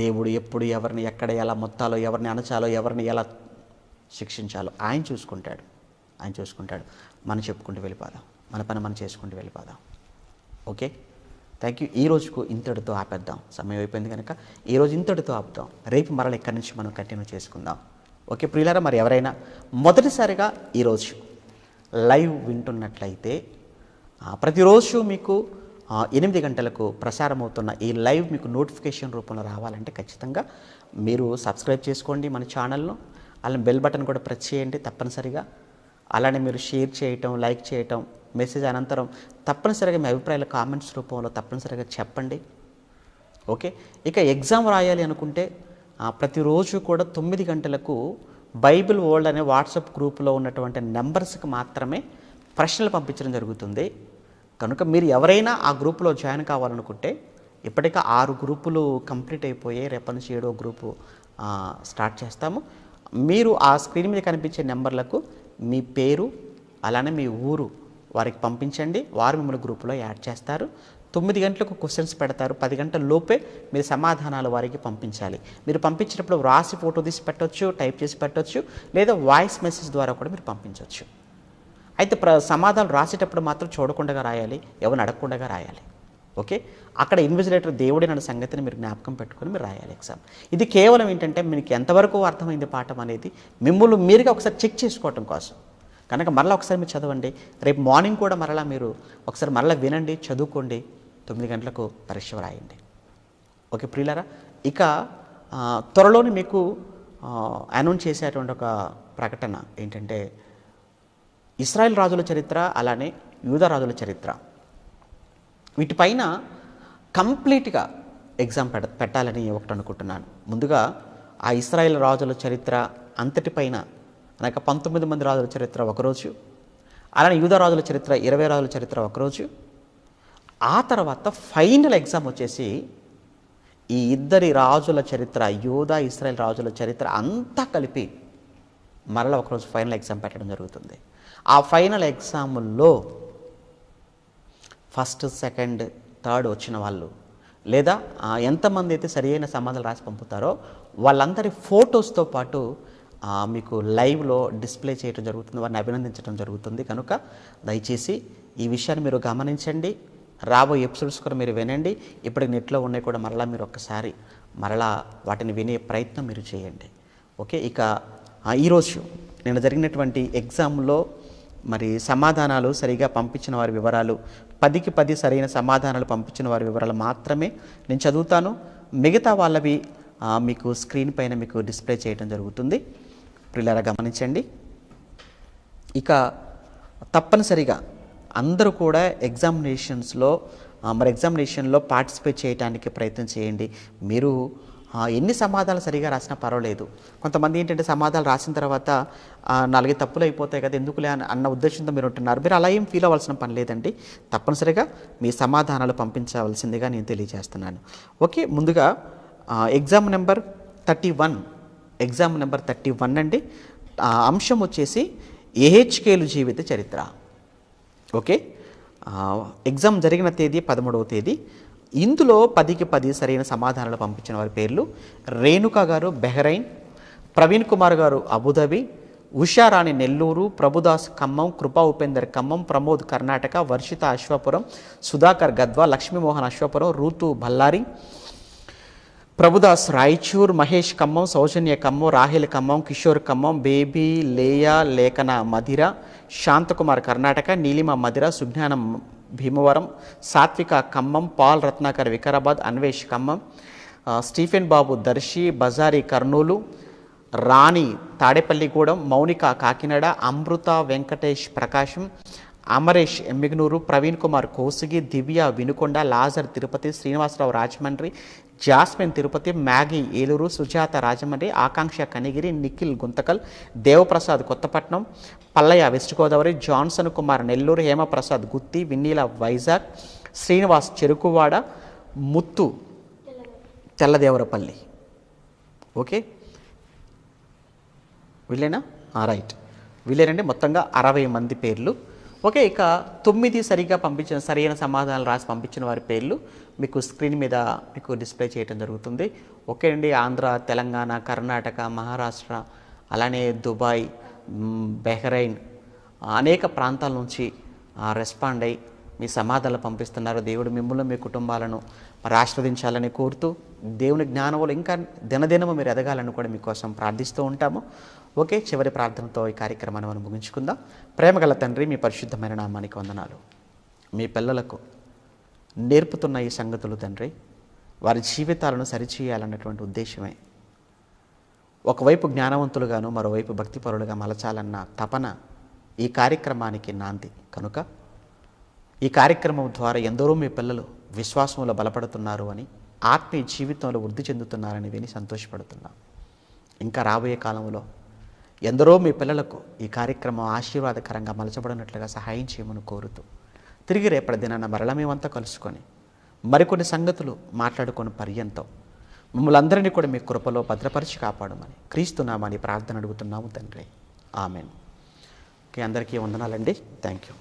దేవుడు ఎప్పుడు ఎవరిని ఎక్కడ ఎలా మొత్తాలో, ఎవరిని అణచాలో, ఎవరిని ఎలా శిక్షించాలో ఆయన చూసుకుంటాడు. మనం చెప్పుకుంటూ వెళ్ళిపోదాం, మన పని మనం చేసుకుంటూ వెళ్ళిపోదాం. Okay, thank you. ఈ రోజుకు ఇంతటితో ఆపేద్దాం, సమయం అయిపోయింది కనుక ఈరోజు ఇంతటితో ఆపుదాం. రేపు మరల ఇక్కడి నుంచి మనం కంటిన్యూ చేసుకుందాం. ఓకే ప్రియులారా, మరి ఎవరైనా మొదటిసారిగా ఈరోజు లైవ్ వింటున్నట్లయితే ప్రతిరోజు మీకు 8 గంటలకు ప్రసారం అవుతున్న ఈ లైవ్ మీకు నోటిఫికేషన్ రూపంలో రావాలంటే ఖచ్చితంగా మీరు సబ్స్క్రైబ్ చేసుకోండి మన ఛానల్ను. అలానే బెల్ బటన్ కూడా ప్రెస్ చేయండి తప్పనిసరిగా. అలానే మీరు షేర్ చేయటం, లైక్ చేయటం, మెసేజ్ అనంతరం తప్పనిసరిగా మీ అభిప్రాయాలు కామెంట్స్ రూపంలో తప్పనిసరిగా చెప్పండి. ఓకే, ఇక ఎగ్జామ్ రాయాలి అనుకుంటే ప్రతిరోజు కూడా 9 గంటలకు బైబిల్ వరల్డ్ అనే వాట్సాప్ గ్రూపులో ఉన్నటువంటి నెంబర్స్కి మాత్రమే ప్రశ్నలు పంపించడం జరుగుతుంది. కనుక మీరు ఎవరైనా ఆ గ్రూపులో జాయిన్ కావాలనుకుంటే ఇప్పటికే 6 గ్రూపులు కంప్లీట్ అయిపోయాయి. రేపటి నుంచి 7వ గ్రూపు స్టార్ట్ చేస్తాము. మీరు ఆ స్క్రీన్ మీద కనిపించే నెంబర్లకు మీ పేరు అలానే మీ ఊరు వారికి పంపించండి. వారు మిమ్మల్ని గ్రూపులో యాడ్ చేస్తారు. 9 గంటలకు క్వశ్చన్స్ పెడతారు. 10 గంటల లోపే మీరు సమాధానాలు వారికి పంపించాలి. మీరు పంపించినప్పుడు రాసి ఫోటో తీసి పెట్టవచ్చు, టైప్ చేసి పెట్టవచ్చు, లేదా వాయిస్ మెసేజ్ ద్వారా కూడా మీరు పంపించవచ్చు. అయితే సమాధానం రాసేటప్పుడు మాత్రం చూడకుండా రాయాలి, ఎవరిని అడగకుండా రాయాలి. ఓకే, అక్కడ ఇన్విజిలేటర్ దేవుడే అనే సంగతిని మీరు జ్ఞాపకం పెట్టుకొని మీరు రాయాలి ఎగ్జామ్. ఇది కేవలం ఏంటంటే మీకు ఎంతవరకు అర్థమైంది పాఠం అనేది మిమ్మల్ని మీరుగా ఒకసారి చెక్ చేసుకోవటం కోసం. కనుక మరలా ఒకసారి మీరు చదవండి. రేపు మార్నింగ్ కూడా మరలా మీరు ఒకసారి మరలా వినండి, చదువుకోండి. 9 గంటలకు పరీక్ష రాయండి. ఓకే ప్రియులారా, ఇక త్వరలోనే మీకు అనౌన్స్ చేసేటువంటి ఒక ప్రకటన ఏంటంటే ఇశ్రాయేల్ రాజుల చరిత్ర అలానే యూదా రాజుల చరిత్ర వీటిపైన కంప్లీట్గా ఎగ్జామ్ పెట్టాలని ఒకటి అనుకుంటున్నాను. ముందుగా ఆ ఇశ్రాయేల్ రాజుల చరిత్ర అంతటిపైన అనగా 19 మంది రాజుల చరిత్ర ఒకరోజు, అలానే యూదా రాజుల చరిత్ర 20 రాజుల చరిత్ర ఒకరోజు, ఆ తర్వాత ఫైనల్ ఎగ్జామ్ వచ్చేసి ఈ ఇద్దరి రాజుల చరిత్ర, యూదా ఇశ్రాయేల్ రాజుల చరిత్ర అంతా కలిపి మరలా ఒకరోజు ఫైనల్ ఎగ్జామ్ పెట్టడం జరుగుతుంది. ఆ ఫైనల్ ఎగ్జాముల్లో ఫస్ట్, సెకండ్, థర్డ్ వచ్చిన వాళ్ళు లేదా ఎంతమంది అయితే సరైన సమాధానాలు రాసి పంపుతారో వాళ్ళందరి ఫొటోస్తో పాటు మీకు లైవ్లో డిస్ప్లే చేయడం జరుగుతుంది, వారిని అభినందించడం జరుగుతుంది. కనుక దయచేసి ఈ విషయాన్ని మీరు గమనించండి. రాబోయే ఎపిసోడ్స్ కూడా మీరు వినండి. ఇప్పటికి నెట్లో ఉన్నాయి కూడా మరలా మీరు ఒక్కసారి మరలా వాటిని వినే ప్రయత్నం మీరు చేయండి. ఓకే, ఇక ఈరోజు నేను జరిగినటువంటి ఎగ్జామ్లో మరి సమాధానాలు సరిగా పంపించిన వారి వివరాలు 10కి 10 సరైన సమాధానాలు పంపించిన వారి వివరాలు మాత్రమే నేను చదువుతాను. మిగతా వాళ్ళవి మీకు స్క్రీన్ పైన మీకు డిస్ప్లే చేయడం జరుగుతుంది. ప్రియులారా గమనించండి. ఇక తప్పనిసరిగా అందరూ కూడా ఎగ్జామినేషన్స్లో మరి ఎగ్జామినేషన్లో పార్టిసిపేట్ చేయడానికి ప్రయత్నం చేయండి. మీరు ఎన్ని సమాధానాలు సరిగా రాసినా పర్వాలేదు. కొంతమంది ఏంటంటే సమాధానాలు రాసిన తర్వాత 4 తప్పులు అయిపోతాయి కదా, ఎందుకులే అన్న ఉద్దేశంతో మీరు ఉంటున్నారు. మీరు అలా ఏం ఫీల్ అవ్వాల్సిన పని లేదండి. తప్పనిసరిగా మీ సమాధానాలు పంపించవలసిందిగా నేను తెలియజేస్తున్నాను. ఓకే, ముందుగా ఎగ్జామ్ నెంబర్ 31 అండి. అంశం వచ్చేసి ఏహెచ్కేలు జీవిత చరిత్ర. ఓకే, ఎగ్జామ్ జరిగిన తేదీ 13వ తేదీ. ఇందులో 10కి 10 సరైన సమాధానాలు పంపించిన వారి పేర్లు: రేణుక గారు బెహ్రైన్, ప్రవీణ్ కుమార్ గారు అబుదాబి, ఉషారాణి నెల్లూరు, ప్రభుదాస్ ఖమ్మం, కృపా ఉపేందర్ ఖమ్మం, ప్రమోద్ కర్ణాటక, వర్షిత అశ్వాపురం, సుధాకర్ గద్వా, లక్ష్మీమోహన్ అశ్వాపురం, రూతు బల్లారి, ప్రభుదాస్ రాయచూర్, మహేష్ ఖమ్మం, సౌజన్య ఖమ్మం, రాహిల్ ఖమ్మం, కిషోర్ ఖమ్మం, బేబీ లేయా లేఖన మధిర, శాంతకుమార్ కర్ణాటక, నీలిమ మధిర, సుజ్ఞానం భీమవరం, సాత్విక ఖమ్మం, పాల్ రత్నాకర్ వికారాబాద్, అన్వేష్ ఖమ్మం, స్టీఫెన్ బాబు దర్శి, బజారి కర్నూలు, రాణి తాడేపల్లిగూడెం, మౌనిక కాకినాడ, అమృత వెంకటేష్ ప్రకాశం, అమరేష్ ఎమ్మిగనూరు, ప్రవీణ్ కుమార్ కోసిగి, దివ్య వినుకొండ, లాజర్ తిరుపతి, శ్రీనివాసరావు రాజమండ్రి, జాస్మిన్ తిరుపతి, మ్యాగీ ఏలూరు, సుజాత రాజమండ్రి, ఆకాంక్ష కనిగిరి, నిఖిల్ గుంతకల్, దేవప్రసాద్ కొత్తపట్నం, పల్లయ్య వెస్ట్ గోదావరి, జాన్సన్ కుమార్ నెల్లూరు, హేమప్రసాద్ గుత్తి, విన్నీల వైజాగ్, శ్రీనివాస్ చెరుకువాడ, ముత్తు తెల్లదేవరపల్లి. ఓకే, వీళ్ళేనా? రైట్, వీళ్ళేనండి. మొత్తంగా 60 మంది పేర్లు. ఓకే, ఇక 9 సరిగ్గా పంపించిన సరైన సమాధానాలు రాసి పంపించిన వారి పేర్లు మీకు స్క్రీన్ మీద మీకు డిస్ప్లే చేయడం జరుగుతుంది. ఓకే అండి. ఆంధ్ర, తెలంగాణ, కర్ణాటక, మహారాష్ట్ర, అలానే దుబాయ్, బెహ్రైన్, అనేక ప్రాంతాల నుంచి రెస్పాండ్ అయ్యి మీ సమాధానాలు పంపిస్తున్నారు. దేవుడు మిమ్మల్ని మీ కుటుంబాలను మరి ఆశీర్వదించాలని కోరుతూ, దేవుని జ్ఞానంలో ఇంకా దినదినము మీరు ఎదగాలని కూడా మీకోసం ప్రార్థిస్తూ ఉంటాము. ఓకే, చివరి ప్రార్థనతో ఈ కార్యక్రమాన్ని మనం ముగించుకుందాం. ప్రేమగల తండ్రి, మీ పరిశుద్ధమైన నామానికి వందనాలు. మీ పిల్లలకు నేర్పుతున్న ఈ సంగతులు తండ్రి, వారి జీవితాలను సరిచేయాలన్నటువంటి ఉద్దేశమే. ఒకవైపు జ్ఞానవంతులుగాను మరోవైపు భక్తిపరులుగా మలచాలన్న తపన ఈ కార్యక్రమానికి నాంది కనుక ఈ కార్యక్రమం ద్వారా ఎందరో మీ పిల్లలు విశ్వాసంలో బలపడుతున్నారు అని, ఆత్మీయ జీవితంలో వృద్ధి చెందుతున్నారని విని సంతోషపడుతున్నాం. ఇంకా రాబోయే కాలంలో ఎందరో మీ పిల్లలకు ఈ కార్యక్రమం ఆశీర్వాదకరంగా మలచబడినట్లుగా సహాయం చేయమని కోరుతూ, తిరిగి రేపటి దినాన మరల మేమంతా కలుసుకొని మరికొన్ని సంగతులు మాట్లాడుకొని పర్యంతం మమ్మల్ని అందరినీ కూడా మీ కృపలో భద్రపరిచి కాపాడమని క్రీస్తునామని ప్రార్థన అడుగుతున్నాము తండ్రి. ఆమెన్. ఓకే, అందరికీ వందనాలండి. Thank you.